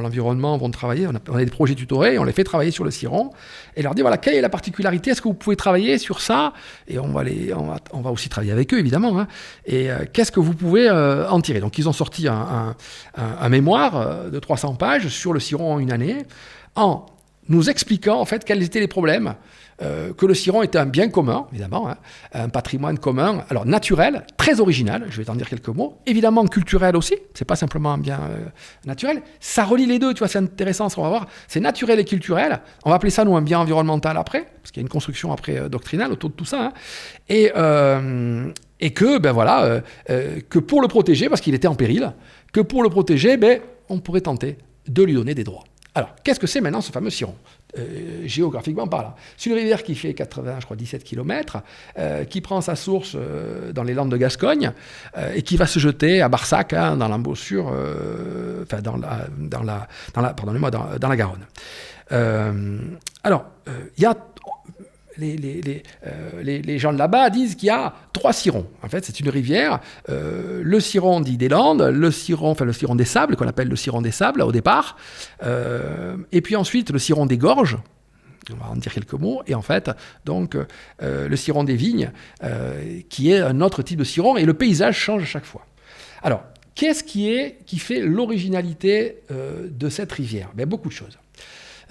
l'environnement vont travailler. On a des projets tutorés, on les fait travailler sur le Ciron. Et leur dit, voilà, quelle est la particularité ? Est-ce que vous pouvez travailler sur ça ? Et on va aussi travailler avec eux, évidemment. Hein. Et qu'est-ce que vous pouvez en tirer ? Donc, ils ont sorti un mémoire de 300 pages sur le Ciron en une année, en nous expliquant, en fait, quels étaient les problèmes. Que le Ciron était un bien commun, évidemment, hein, un patrimoine commun, alors naturel, très original, je vais t'en dire quelques mots, évidemment culturel aussi, c'est pas simplement un bien naturel, ça relie les deux, tu vois, c'est intéressant, ce qu'on va voir, c'est naturel et culturel, on va appeler ça, nous, un bien environnemental après, parce qu'il y a une construction après doctrinale autour de tout ça, hein, et que, que pour le protéger, parce qu'il était en péril, que pour le protéger, on pourrait tenter de lui donner des droits. Alors, qu'est-ce que c'est maintenant ce fameux Ciron ? Géographiquement parlant. C'est une rivière qui fait 17 km, qui prend sa source dans les Landes de Gascogne et qui va se jeter à Barsac, hein, dans l'embouchure, dans la Garonne. Il y a les gens de là-bas disent qu'il y a 3 Cirons. En fait, c'est une rivière. Le Ciron dit des Landes, le Ciron des Sables, qu'on appelle le Ciron des Sables au départ, et puis ensuite le Ciron des Gorges. On va en dire quelques mots. Et en fait, donc, le Ciron des Vignes, qui est un autre type de Ciron, et le paysage change à chaque fois. Alors, qu'est-ce qui fait l'originalité de cette rivière ? Beaucoup de choses.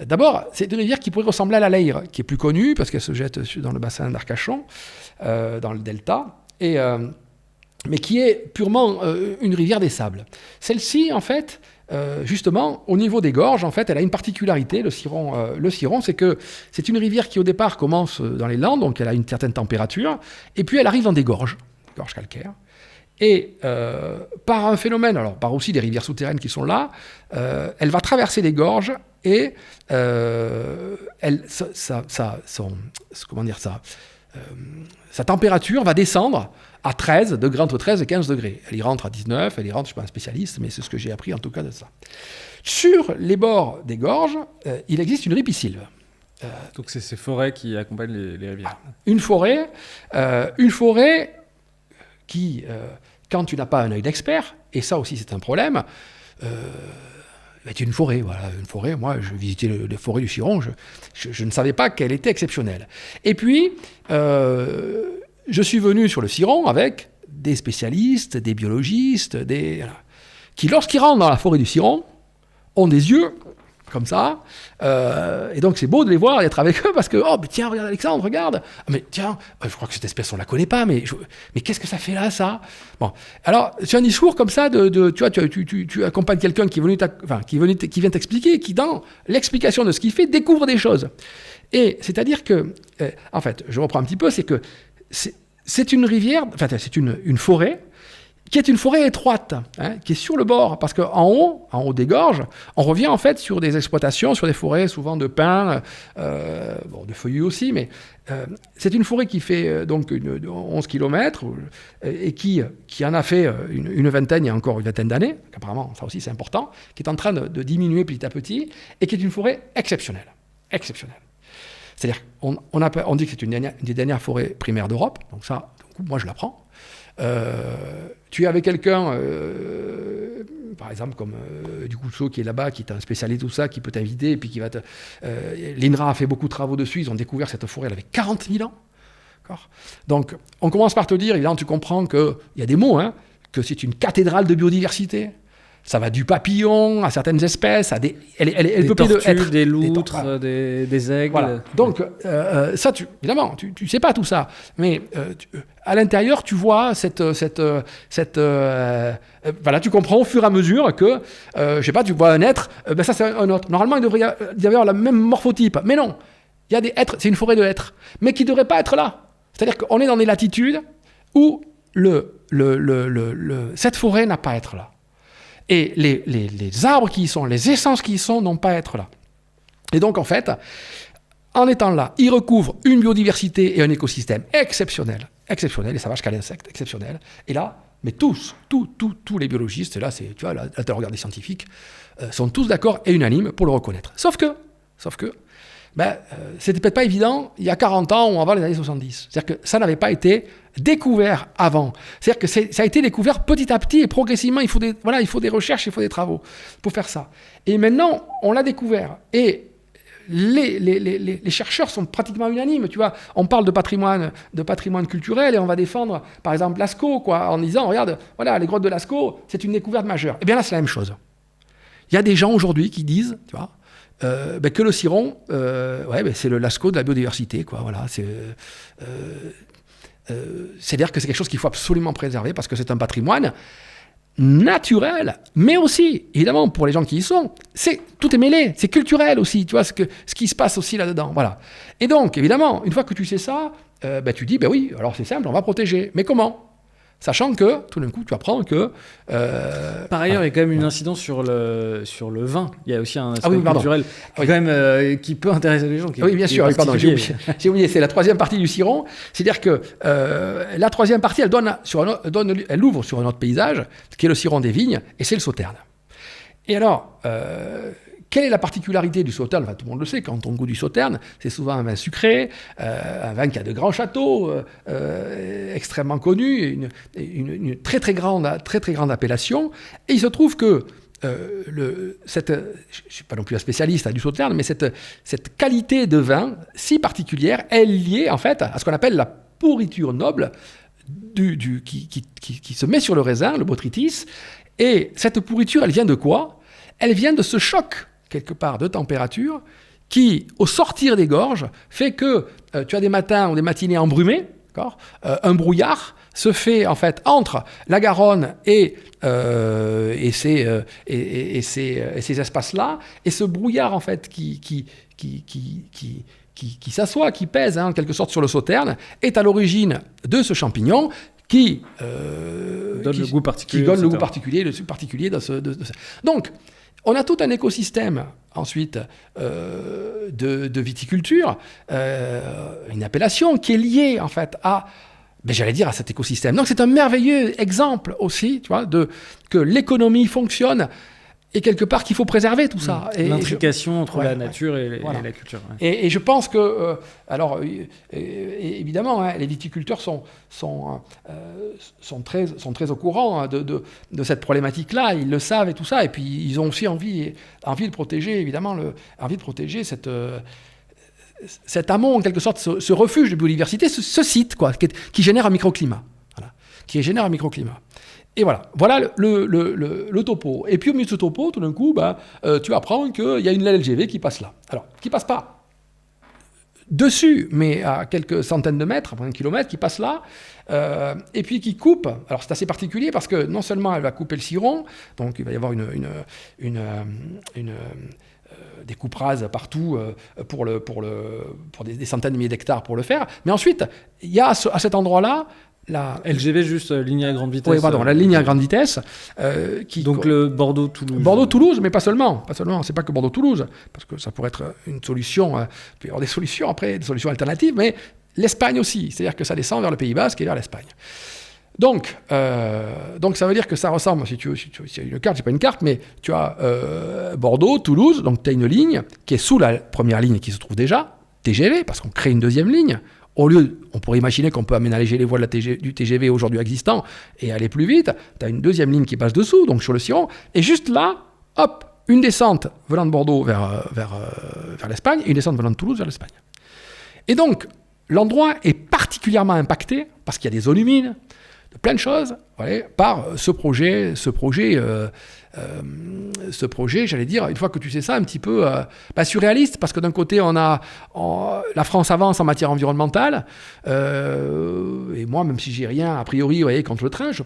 D'abord, c'est une rivière qui pourrait ressembler à la Leyre, qui est plus connue parce qu'elle se jette dans le bassin d'Arcachon, dans le delta, mais qui est purement une rivière des sables. Celle-ci, en fait, justement, au niveau des gorges, en fait, elle a une particularité, le Ciron, c'est que c'est une rivière qui, au départ, commence dans les Landes, donc elle a une certaine température, et puis elle arrive dans des gorges calcaires. Et par un phénomène, alors par aussi des rivières souterraines qui sont là, elle va traverser les gorges et sa température va descendre à 13 degrés, entre 13 et 15 degrés. Elle y rentre à 19, elle y rentre, je ne suis pas un spécialiste, mais c'est ce que j'ai appris en tout cas de ça. Sur les bords des gorges, il existe une ripisylve. Donc c'est ces forêts qui accompagnent les rivières. Une forêt qui, quand tu n'as pas un œil d'expert, et ça aussi c'est un problème, c'est une forêt, voilà, une forêt. Moi, je visitais les forêts du Ciron, je ne savais pas qu'elle était exceptionnelle. Et puis, je suis venu sur le Ciron avec des spécialistes, des biologistes, qui, lorsqu'ils rentrent dans la forêt du Ciron, ont des yeux comme ça, et donc c'est beau de les voir et d'être avec eux parce que, oh, mais tiens, regarde Alexandre, regarde, mais tiens, je crois que cette espèce on la connaît pas, mais qu'est-ce que ça fait là, ça ? Bon, alors tu as un discours comme ça tu accompagnes quelqu'un qui vient t'expliquer, qui dans l'explication de ce qu'il fait découvre des choses, et c'est-à-dire que, en fait, je reprends un petit peu, c'est que c'est une rivière, enfin c'est une forêt qui est une forêt étroite, hein, qui est sur le bord, parce qu'en haut des gorges, on revient en fait sur des exploitations, sur des forêts souvent de pins, de feuillus aussi, mais c'est une forêt qui fait donc 11 km et qui en a fait une vingtaine, il y a encore une vingtaine d'années, apparemment ça aussi c'est important, qui est en train de diminuer petit à petit, et qui est une forêt exceptionnelle. C'est-à-dire on dit que c'est une des dernières forêts primaires d'Europe, donc ça, moi je l'apprends. Tu es avec quelqu'un, par exemple comme Ducousseau qui est là-bas, qui est un spécialiste de tout ça, qui peut t'inviter, et puis qui va l'INRA a fait beaucoup de travaux dessus, ils ont découvert cette forêt, elle avait 40 000 ans. D'accord. Donc on commence par te dire, évidemment tu comprends qu'il y a des mots, hein, que c'est une cathédrale de biodiversité. Ça va du papillon à certaines espèces, à des tortues, des loutres, des aigles. Voilà. Donc, ça, évidemment, tu sais pas tout ça. Mais à l'intérieur, tu vois voilà, tu comprends au fur et à mesure que, je sais pas, tu vois un être, ça c'est un autre. Normalement, il devrait y avoir le même morphotype. Mais non. Il Il y a des hêtres, c'est une forêt de hêtres, mais qui ne devrait pas être là. C'est-à-dire qu'on est dans des latitudes où cette forêt n'a pas à être là. Et les arbres qui y sont, les essences qui y sont, n'ont pas à être là. Et donc, en fait, en étant là, ils recouvrent une biodiversité et un écosystème exceptionnel, et ça va jusqu'à l'insecte, exceptionnel. Et là, mais tous les biologistes, et là, tu vois, là, tu regardes les scientifiques, sont tous d'accord et unanimes pour le reconnaître. Sauf que, c'était peut-être pas évident il y a 40 ans ou avant les années 70. C'est-à-dire que ça n'avait pas été découvert avant. C'est-à-dire que ça a été découvert petit à petit et progressivement. Il faut des recherches, il faut des travaux pour faire ça. Et maintenant, on l'a découvert. Et les chercheurs sont pratiquement unanimes. Tu vois, on parle de patrimoine culturel et on va défendre, par exemple, Lascaux, quoi, en disant, regarde, voilà, les grottes de Lascaux, c'est une découverte majeure. Et bien là, c'est la même chose. Il y a des gens aujourd'hui qui disent, tu vois, que le ciron, c'est le Lascaux de la biodiversité, quoi. Voilà, c'est-à-dire que c'est quelque chose qu'il faut absolument préserver parce que c'est un patrimoine naturel, mais aussi, évidemment, pour les gens qui y sont, tout est mêlé, c'est culturel aussi, tu vois, ce qui se passe aussi là-dedans, voilà. Et donc, évidemment, une fois que tu sais ça, tu dis, oui, alors c'est simple, on va protéger. Mais comment ? Sachant que, tout d'un coup, tu apprends que... Par ailleurs, il y a quand même une incidence sur le vin. Il y a aussi un aspect culturel quand même, qui peut intéresser les gens. Oui, bien sûr, pardon, j'ai oublié. C'est la troisième partie du ciron. C'est-à-dire que la troisième partie, elle ouvre sur un autre paysage, qui est le ciron des vignes, et c'est le sauterne. Et alors... quelle est la particularité du sauterne ? Enfin, tout le monde le sait, quand on goûte du sauterne, c'est souvent un vin sucré, un vin qui a de grands châteaux, extrêmement connus, une très très grande appellation. Et il se trouve que, je ne suis pas non plus un spécialiste du sauterne, mais cette qualité de vin si particulière est liée en fait à ce qu'on appelle la pourriture noble qui se met sur le raisin, le botrytis. Et cette pourriture, elle vient de quoi ? Elle vient de ce choc quelque part de température qui, au sortir des gorges, fait que tu as des matins ou des matinées embrumées, d'accord ? Un brouillard se fait en fait entre la Garonne et ces espaces-là, et ce brouillard en fait qui s'assoit, qui pèse en quelque sorte sur le sauterne, est à l'origine de ce champignon qui donne le goût particulier, le sucre particulier de ça. Donc, on a tout un écosystème, ensuite, de viticulture, une appellation qui est liée, en fait, à cet écosystème. Donc, c'est un merveilleux exemple aussi, tu vois, que l'économie fonctionne et quelque part qu'il faut préserver tout ça. L'intrication entre la nature et la culture. Ouais. Et je pense que, évidemment, les viticulteurs sont très au courant de cette problématique-là, ils le savent et tout ça, et puis ils ont aussi envie de protéger, évidemment, cet amont, en quelque sorte, ce refuge de biodiversité, ce site, quoi, qui génère un microclimat. Voilà, qui génère un microclimat. Et voilà le topo. Et puis au milieu de ce topo, tout d'un coup, tu apprends qu'il y a une LGV qui passe là. Alors, qui passe pas dessus, mais à quelques centaines de mètres, après 1 kilomètre, qui passe là, et puis qui coupe. Alors c'est assez particulier parce que non seulement elle va couper le ciron, donc il va y avoir des coupes rases partout pour des centaines de milliers d'hectares pour le faire, mais ensuite, il y a à cet endroit-là, la LGV, juste ligne à grande vitesse. Oui, pardon, la ligne à grande vitesse. Donc le Bordeaux-Toulouse. Bordeaux-Toulouse, mais pas seulement. C'est pas que Bordeaux-Toulouse, parce que ça pourrait être une solution. Il peut y avoir des solutions après, des solutions alternatives, mais l'Espagne aussi. C'est-à-dire que ça descend vers le Pays Basque et vers l'Espagne. Donc ça veut dire que ça ressemble, si tu as une carte, j'ai pas une carte, mais tu as Bordeaux, Toulouse, donc tu as une ligne qui est sous la première ligne qui se trouve déjà, TGV, parce qu'on crée une deuxième ligne. On pourrait imaginer qu'on peut aménager les voies du TGV aujourd'hui existant et aller plus vite. Tu as une deuxième ligne qui passe dessous, donc sur le Ciron. Et juste là, hop, une descente venant de Bordeaux vers l'Espagne et une descente venant de Toulouse vers l'Espagne. Et donc, l'endroit est particulièrement impacté parce qu'il y a des zones humides, de plein de choses, par ce projet ce projet, j'allais dire, une fois que tu sais ça, un petit peu surréaliste, parce que d'un côté, la France avance en matière environnementale, et moi, même si j'ai rien, a priori, vous voyez, contre le train, je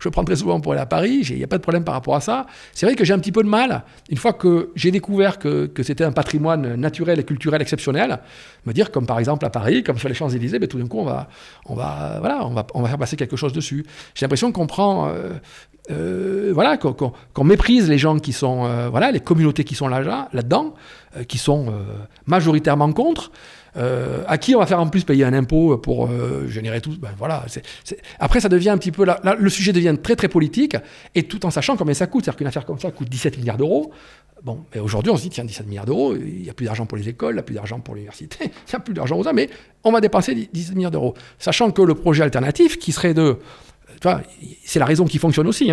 prends très souvent pour aller à Paris, il n'y a pas de problème par rapport à ça. C'est vrai que j'ai un petit peu de mal, une fois que j'ai découvert que c'était un patrimoine naturel et culturel exceptionnel, me dire, comme par exemple à Paris, comme sur les Champs-Élysées, tout d'un coup, on va faire passer quelque chose dessus. J'ai l'impression qu'on prend... qu'on méprise les gens qui sont, les communautés qui sont là-dedans, qui sont majoritairement contre, à qui on va faire en plus payer un impôt pour générer tout. Après, ça devient un petit peu... le sujet devient très très politique, et tout en sachant combien ça coûte. C'est-à-dire qu'une affaire comme ça coûte 17 milliards d'euros. Bon, mais aujourd'hui, on se dit, tiens, 17 milliards d'euros, il n'y a plus d'argent pour les écoles, il n'y a plus d'argent pour l'université, il n'y a plus d'argent aux hommes, mais on va dépenser 17 milliards d'euros. Sachant que le projet alternatif, qui serait c'est la raison qui fonctionne aussi,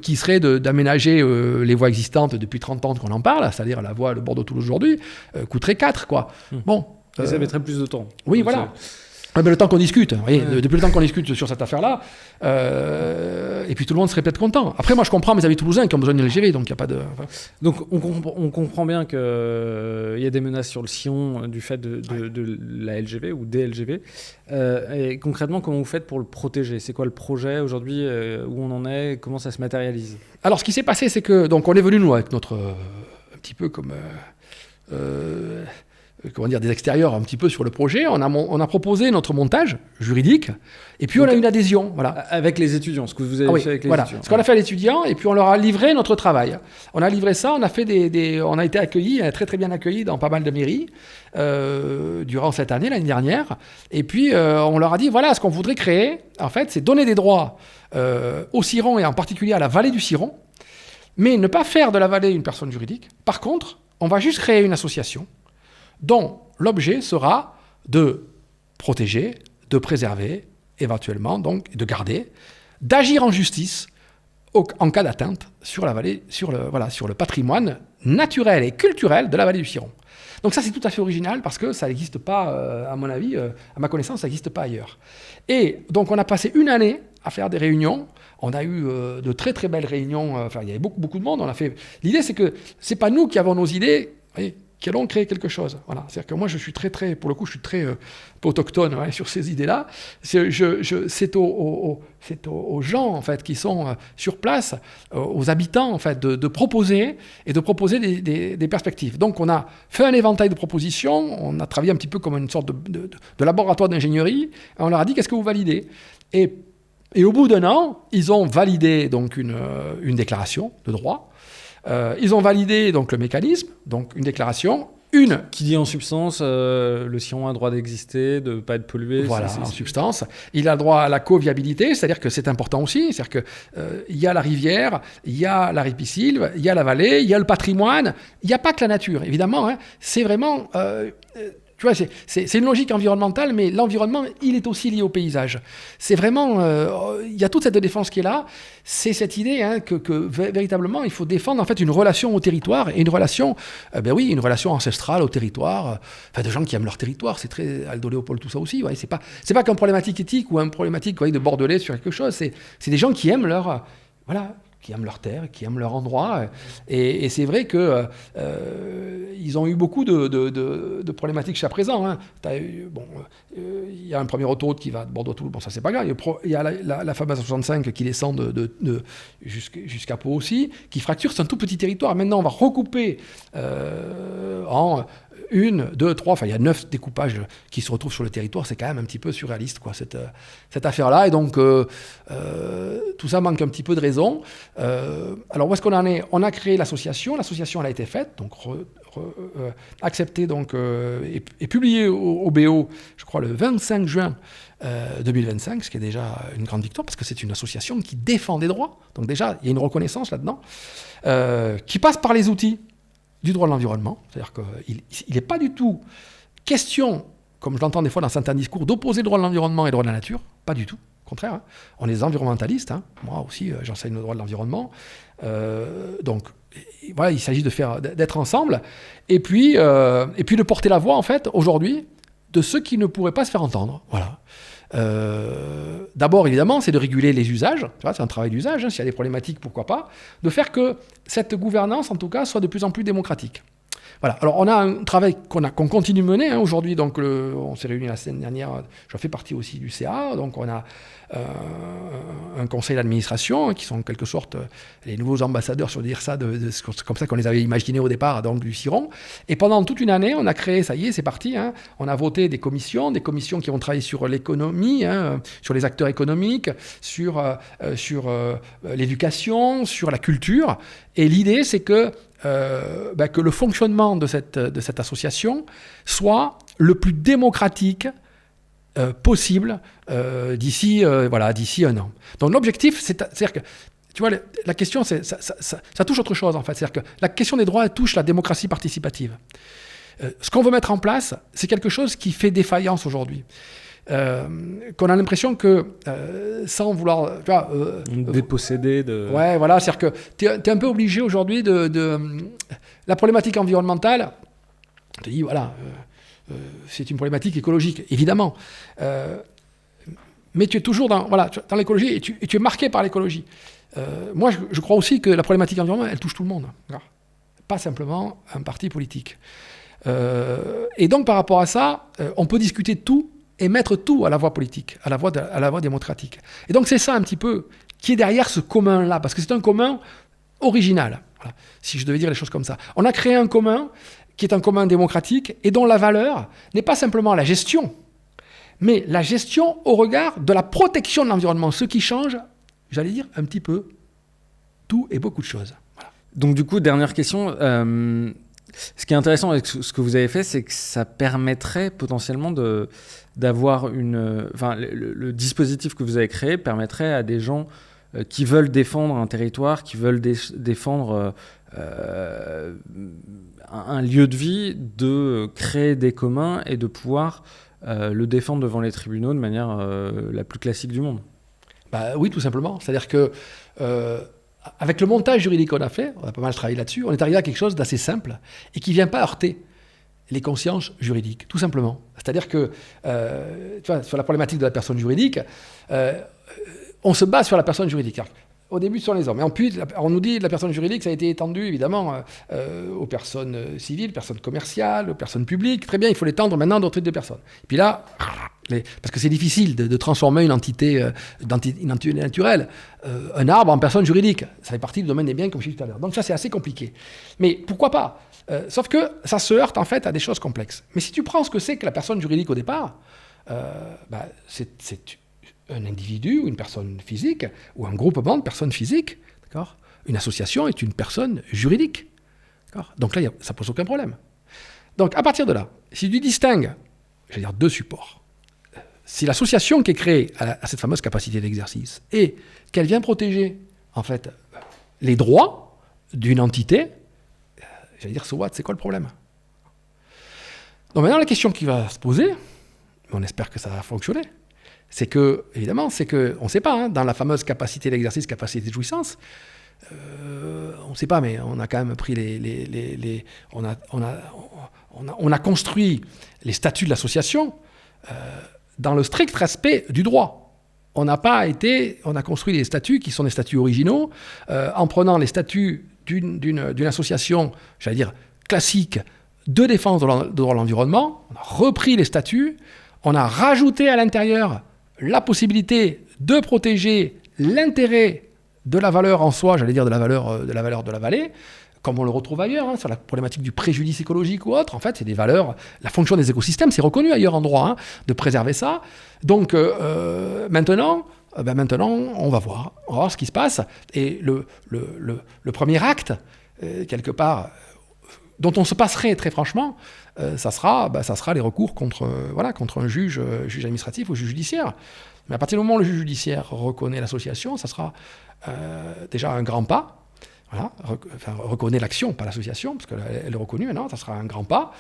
qui serait d'aménager les voies existantes depuis 30 ans qu'on en parle, c'est-à-dire la voie de Bordeaux-Toulouse aujourd'hui, coûterait 4, quoi. Bon. Et ça mettrait plus de temps. Oui, donc voilà. Le temps qu'on discute, depuis le temps qu'on discute sur cette affaire-là, et puis tout le monde serait peut-être content. Après, moi, je comprends mes amis toulousains qui ont besoin de LGV, donc il n'y a pas de... Donc, on comprend bien qu'il y a des menaces sur le sillon du fait de la LGV ou des LGV. Et concrètement, comment vous faites pour le protéger ? C'est quoi le projet aujourd'hui, où on en est, comment ça se matérialise ? Alors, ce qui s'est passé, c'est que, donc, on est venu, nous, avec notre... un petit peu comme... des extérieurs un petit peu sur le projet. On a proposé notre montage juridique, et puis donc, on a une adhésion. Voilà. Avec les étudiants, ce que vous avez fait avec les étudiants. Ce qu'on a fait à l'étudiant, et puis on leur a livré notre travail. On a livré ça, on a fait on a été accueillis, très très bien accueillis dans pas mal de mairies, durant cette année, l'année dernière. Et puis on leur a dit, voilà, ce qu'on voudrait créer, en fait, c'est donner des droits au Ciron, et en particulier à la vallée du Ciron, mais ne pas faire de la vallée une personne juridique. Par contre, on va juste créer une association dont l'objet sera de protéger, de préserver, éventuellement, donc de garder, d'agir en justice en cas d'atteinte sur la vallée, sur le patrimoine naturel et culturel de la vallée du Ciron. Donc ça, c'est tout à fait original, parce que ça n'existe pas, à mon avis, à ma connaissance, ça n'existe pas ailleurs. Et donc on a passé une année à faire des réunions. On a eu de très très belles réunions, il y avait beaucoup de monde. L'idée, c'est que c'est pas nous qui avons nos idées, qui allons créer quelque chose. Voilà. C'est-à-dire que moi, je suis très, autochtone sur ces idées-là. C'est aux gens, en fait, qui sont sur place, aux habitants, en fait, de proposer des perspectives. Donc, on a fait un éventail de propositions, on a travaillé un petit peu comme une sorte de laboratoire d'ingénierie, et on leur a dit, qu'est-ce que vous validez ? Et au bout d'un an, ils ont validé donc une déclaration de droit. Ils ont validé donc le mécanisme, donc une déclaration, qui dit en substance le Ciron a le droit d'exister, de ne pas être pollué. Voilà, en substance. Il a le droit à la coviabilité, c'est-à-dire que c'est important aussi, c'est-à-dire qu'il y a la rivière, il y a la ripisylve, il y a la vallée, il y a le patrimoine, il n'y a pas que la nature, évidemment. C'est vraiment... tu vois, c'est une logique environnementale, mais l'environnement, il est aussi lié au paysage. C'est vraiment... il y a toute cette défense qui est là. C'est cette idée que véritablement, il faut défendre en fait une relation au territoire, et une relation, une relation ancestrale au territoire, de gens qui aiment leur territoire. C'est très Aldo Léopold, tout ça aussi. Ouais, c'est pas qu'une problématique éthique ou une problématique de bordelais sur quelque chose. C'est des gens qui aiment leur... qui aiment leur terre, qui aiment leur endroit. Et c'est vrai que ils ont eu beaucoup de problématiques jusqu'à présent. Il y a un premier autoroute qui va de Bordeaux à Toulouse, bon, ça c'est pas grave. Il y a la fameuse 65 qui descend jusqu'à Pau aussi, qui fracture. C'est un tout petit territoire. Maintenant, on va recouper en 1, 2, 3, il y a 9 découpages qui se retrouvent sur le territoire. C'est quand même un petit peu surréaliste, quoi, cette affaire-là. Et donc, tout ça manque un petit peu de raison. Alors, où est-ce qu'on en est ? On a créé l'association. L'association, elle a été faite, donc acceptée donc, et publiée au BO, je crois, le 25 juin 2025, ce qui est déjà une grande victoire, parce que c'est une association qui défend des droits. Donc déjà, il y a une reconnaissance là-dedans, qui passe par les outils du droit de l'environnement. C'est-à-dire qu'il n'est pas du tout question, comme je l'entends des fois dans certains discours, d'opposer le droit de l'environnement et le droit de la nature. Pas du tout. Au contraire, on est des environnementalistes. Moi aussi, j'enseigne le droit de l'environnement. Donc, voilà, il s'agit d'être ensemble. Et puis de porter la voix, en fait, aujourd'hui, de ceux qui ne pourraient pas se faire entendre. Voilà. D'abord, évidemment, c'est de réguler les usages. Tu vois, c'est un travail d'usage. S'il y a des problématiques, pourquoi pas. De faire que cette gouvernance, en tout cas, soit de plus en plus démocratique. Voilà. Alors, on a un travail qu'on continue de mener aujourd'hui. Donc, on s'est réunis la semaine dernière. Je fais partie aussi du CA. Donc, on a un conseil d'administration qui sont en quelque sorte les nouveaux ambassadeurs, sur dire ça, c'est comme ça qu'on les avait imaginés au départ, donc du CIRON. Et pendant toute une année, on a créé, ça y est, c'est parti. On a voté des commissions qui vont travailler sur l'économie, sur les acteurs économiques, sur l'éducation, sur la culture. Et l'idée, c'est que le fonctionnement de cette association soit le plus démocratique possible d'ici un an. Donc l'objectif, c'est-à-dire que, tu vois, la question, ça touche autre chose en fait. C'est-à-dire que la question des droits, elle touche la démocratie participative. Ce qu'on veut mettre en place, c'est quelque chose qui fait défaillance aujourd'hui. Qu'on a l'impression que, sans vouloir... déposséder de... Ouais, voilà, c'est-à-dire que tu es un peu obligé aujourd'hui la problématique environnementale, on te dit, voilà, c'est une problématique écologique, évidemment. Mais tu es toujours dans l'écologie et tu es marqué par l'écologie. Moi, je crois aussi que la problématique environnementale, elle touche tout le monde. Pas simplement un parti politique. Et donc, par rapport à ça, on peut discuter de tout et mettre tout à la voie politique, à la voie démocratique. Et donc, c'est ça un petit peu qui est derrière ce commun-là, parce que c'est un commun original, voilà, si je devais dire les choses comme ça. On a créé un commun qui est un commun démocratique et dont la valeur n'est pas simplement la gestion, mais la gestion au regard de la protection de l'environnement, ce qui change, j'allais dire, un petit peu tout et beaucoup de choses. Voilà. Donc du coup, dernière question, ce qui est intéressant avec ce que vous avez fait, c'est que ça permettrait potentiellement d'avoir le dispositif que vous avez créé permettrait à des gens qui veulent défendre un territoire, qui veulent défendre un lieu de vie, de créer des communs et de pouvoir le défendre devant les tribunaux de manière la plus classique du monde. Oui, tout simplement. C'est-à-dire que avec le montage juridique qu'on a fait, on a pas mal travaillé là-dessus, on est arrivé à quelque chose d'assez simple et qui ne vient pas heurter les consciences juridiques, tout simplement. C'est-à-dire que, tu vois, sur la problématique de la personne juridique, on se base sur la personne juridique. Au début, ce sont les hommes. Et puis, on nous dit que la personne juridique, ça a été étendu, évidemment, aux personnes civiles, personnes commerciales, aux personnes publiques. Très bien, il faut l'étendre maintenant à d'autres types de personnes. Et puis là, parce que c'est difficile de transformer une entité naturelle, un arbre en personne juridique. Ça fait partie du domaine des biens, comme je disais tout à l'heure. Donc ça, c'est assez compliqué. Mais pourquoi pas ? Sauf que ça se heurte, en fait, à des choses complexes. Mais si tu prends ce que c'est que la personne juridique au départ, c'est un individu ou une personne physique, ou un groupement de personnes physiques, d'accord ? Une association est une personne juridique. D'accord ? Donc là, ça ne pose aucun problème. Donc à partir de là, si tu distingues, je vais dire deux supports, si l'association qui est créée a cette fameuse capacité d'exercice et qu'elle vient protéger, en fait, les droits d'une entité, j'allais dire, so what, c'est quoi le problème ? Donc maintenant, la question qui va se poser, on espère que ça va fonctionner, c'est que, évidemment, on ne sait pas, dans la fameuse capacité d'exercice, capacité de jouissance, on ne sait pas, mais on a quand même pris on a construit les statuts de l'association dans le strict respect du droit. On a construit des statuts qui sont des statuts originaux, en prenant les statuts d'une association, j'allais dire, classique, de défense de droit de l'environnement. On a repris les statuts, on a rajouté à l'intérieur la possibilité de protéger l'intérêt de la valeur en soi, j'allais dire de la valeur de la vallée, comme on le retrouve ailleurs, sur la problématique du préjudice écologique ou autre. En fait, c'est des valeurs, la fonction des écosystèmes, c'est reconnu ailleurs en droit, de préserver ça. Donc maintenant, on va voir ce qui se passe. Et le premier acte, quelque part, dont on se passerait très franchement, ça sera les recours contre un juge administratif ou juge judiciaire. Mais à partir du moment où le juge judiciaire reconnaît l'association, ça sera déjà un grand pas. Voilà, reconnaît l'action, pas l'association, parce qu'elle est reconnue maintenant, ça sera un grand pas.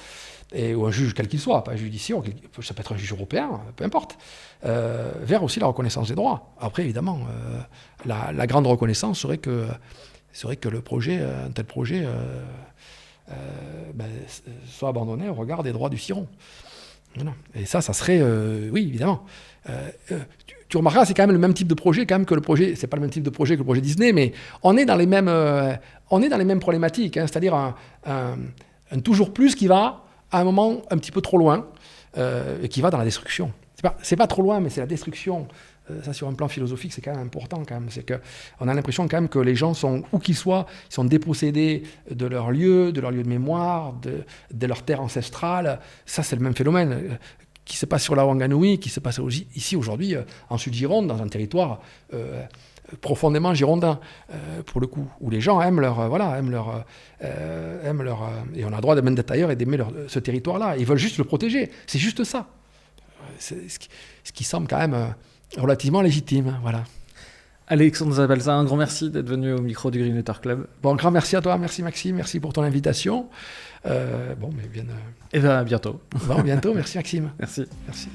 Ou un juge quel qu'il soit, pas un judiciaire, ça peut être un juge européen, peu importe, vers aussi la reconnaissance des droits. Après, évidemment, la grande reconnaissance serait que un tel projet soit abandonné au regard des droits du CIRON. Voilà. Et ça serait, oui, évidemment. Tu remarqueras, c'est quand même le même type de projet quand même que le projet, c'est pas le même type de projet que le projet Disney, mais on est dans les mêmes problématiques, hein, c'est-à-dire un toujours plus qui va à un moment un petit peu trop loin, et qui va dans la destruction. C'est pas trop loin, mais c'est la destruction. Ça, sur un plan philosophique, c'est quand même important. Quand même. C'est qu'on a l'impression quand même que les gens sont, où qu'ils soient, ils sont dépossédés de leur lieu de mémoire, de leur terre ancestrale. Ça, c'est le même phénomène qui se passe sur la Wanganui, qui se passe ici aujourd'hui, en Sud-Gironde, dans un territoire profondément girondin, pour le coup, où les gens aiment leur... et on a le droit de même d'être ailleurs et d'aimer ce territoire-là. Ils veulent juste le protéger. C'est juste ça. C'est ce qui semble quand même relativement légitime. Voilà. Alexandre Zabalza, un grand merci d'être venu au micro du Greenletter Club. Bon, un grand merci à toi, merci Maxime, merci pour ton invitation. Et bien à bientôt. Bon, bientôt, merci Maxime. Merci. Merci.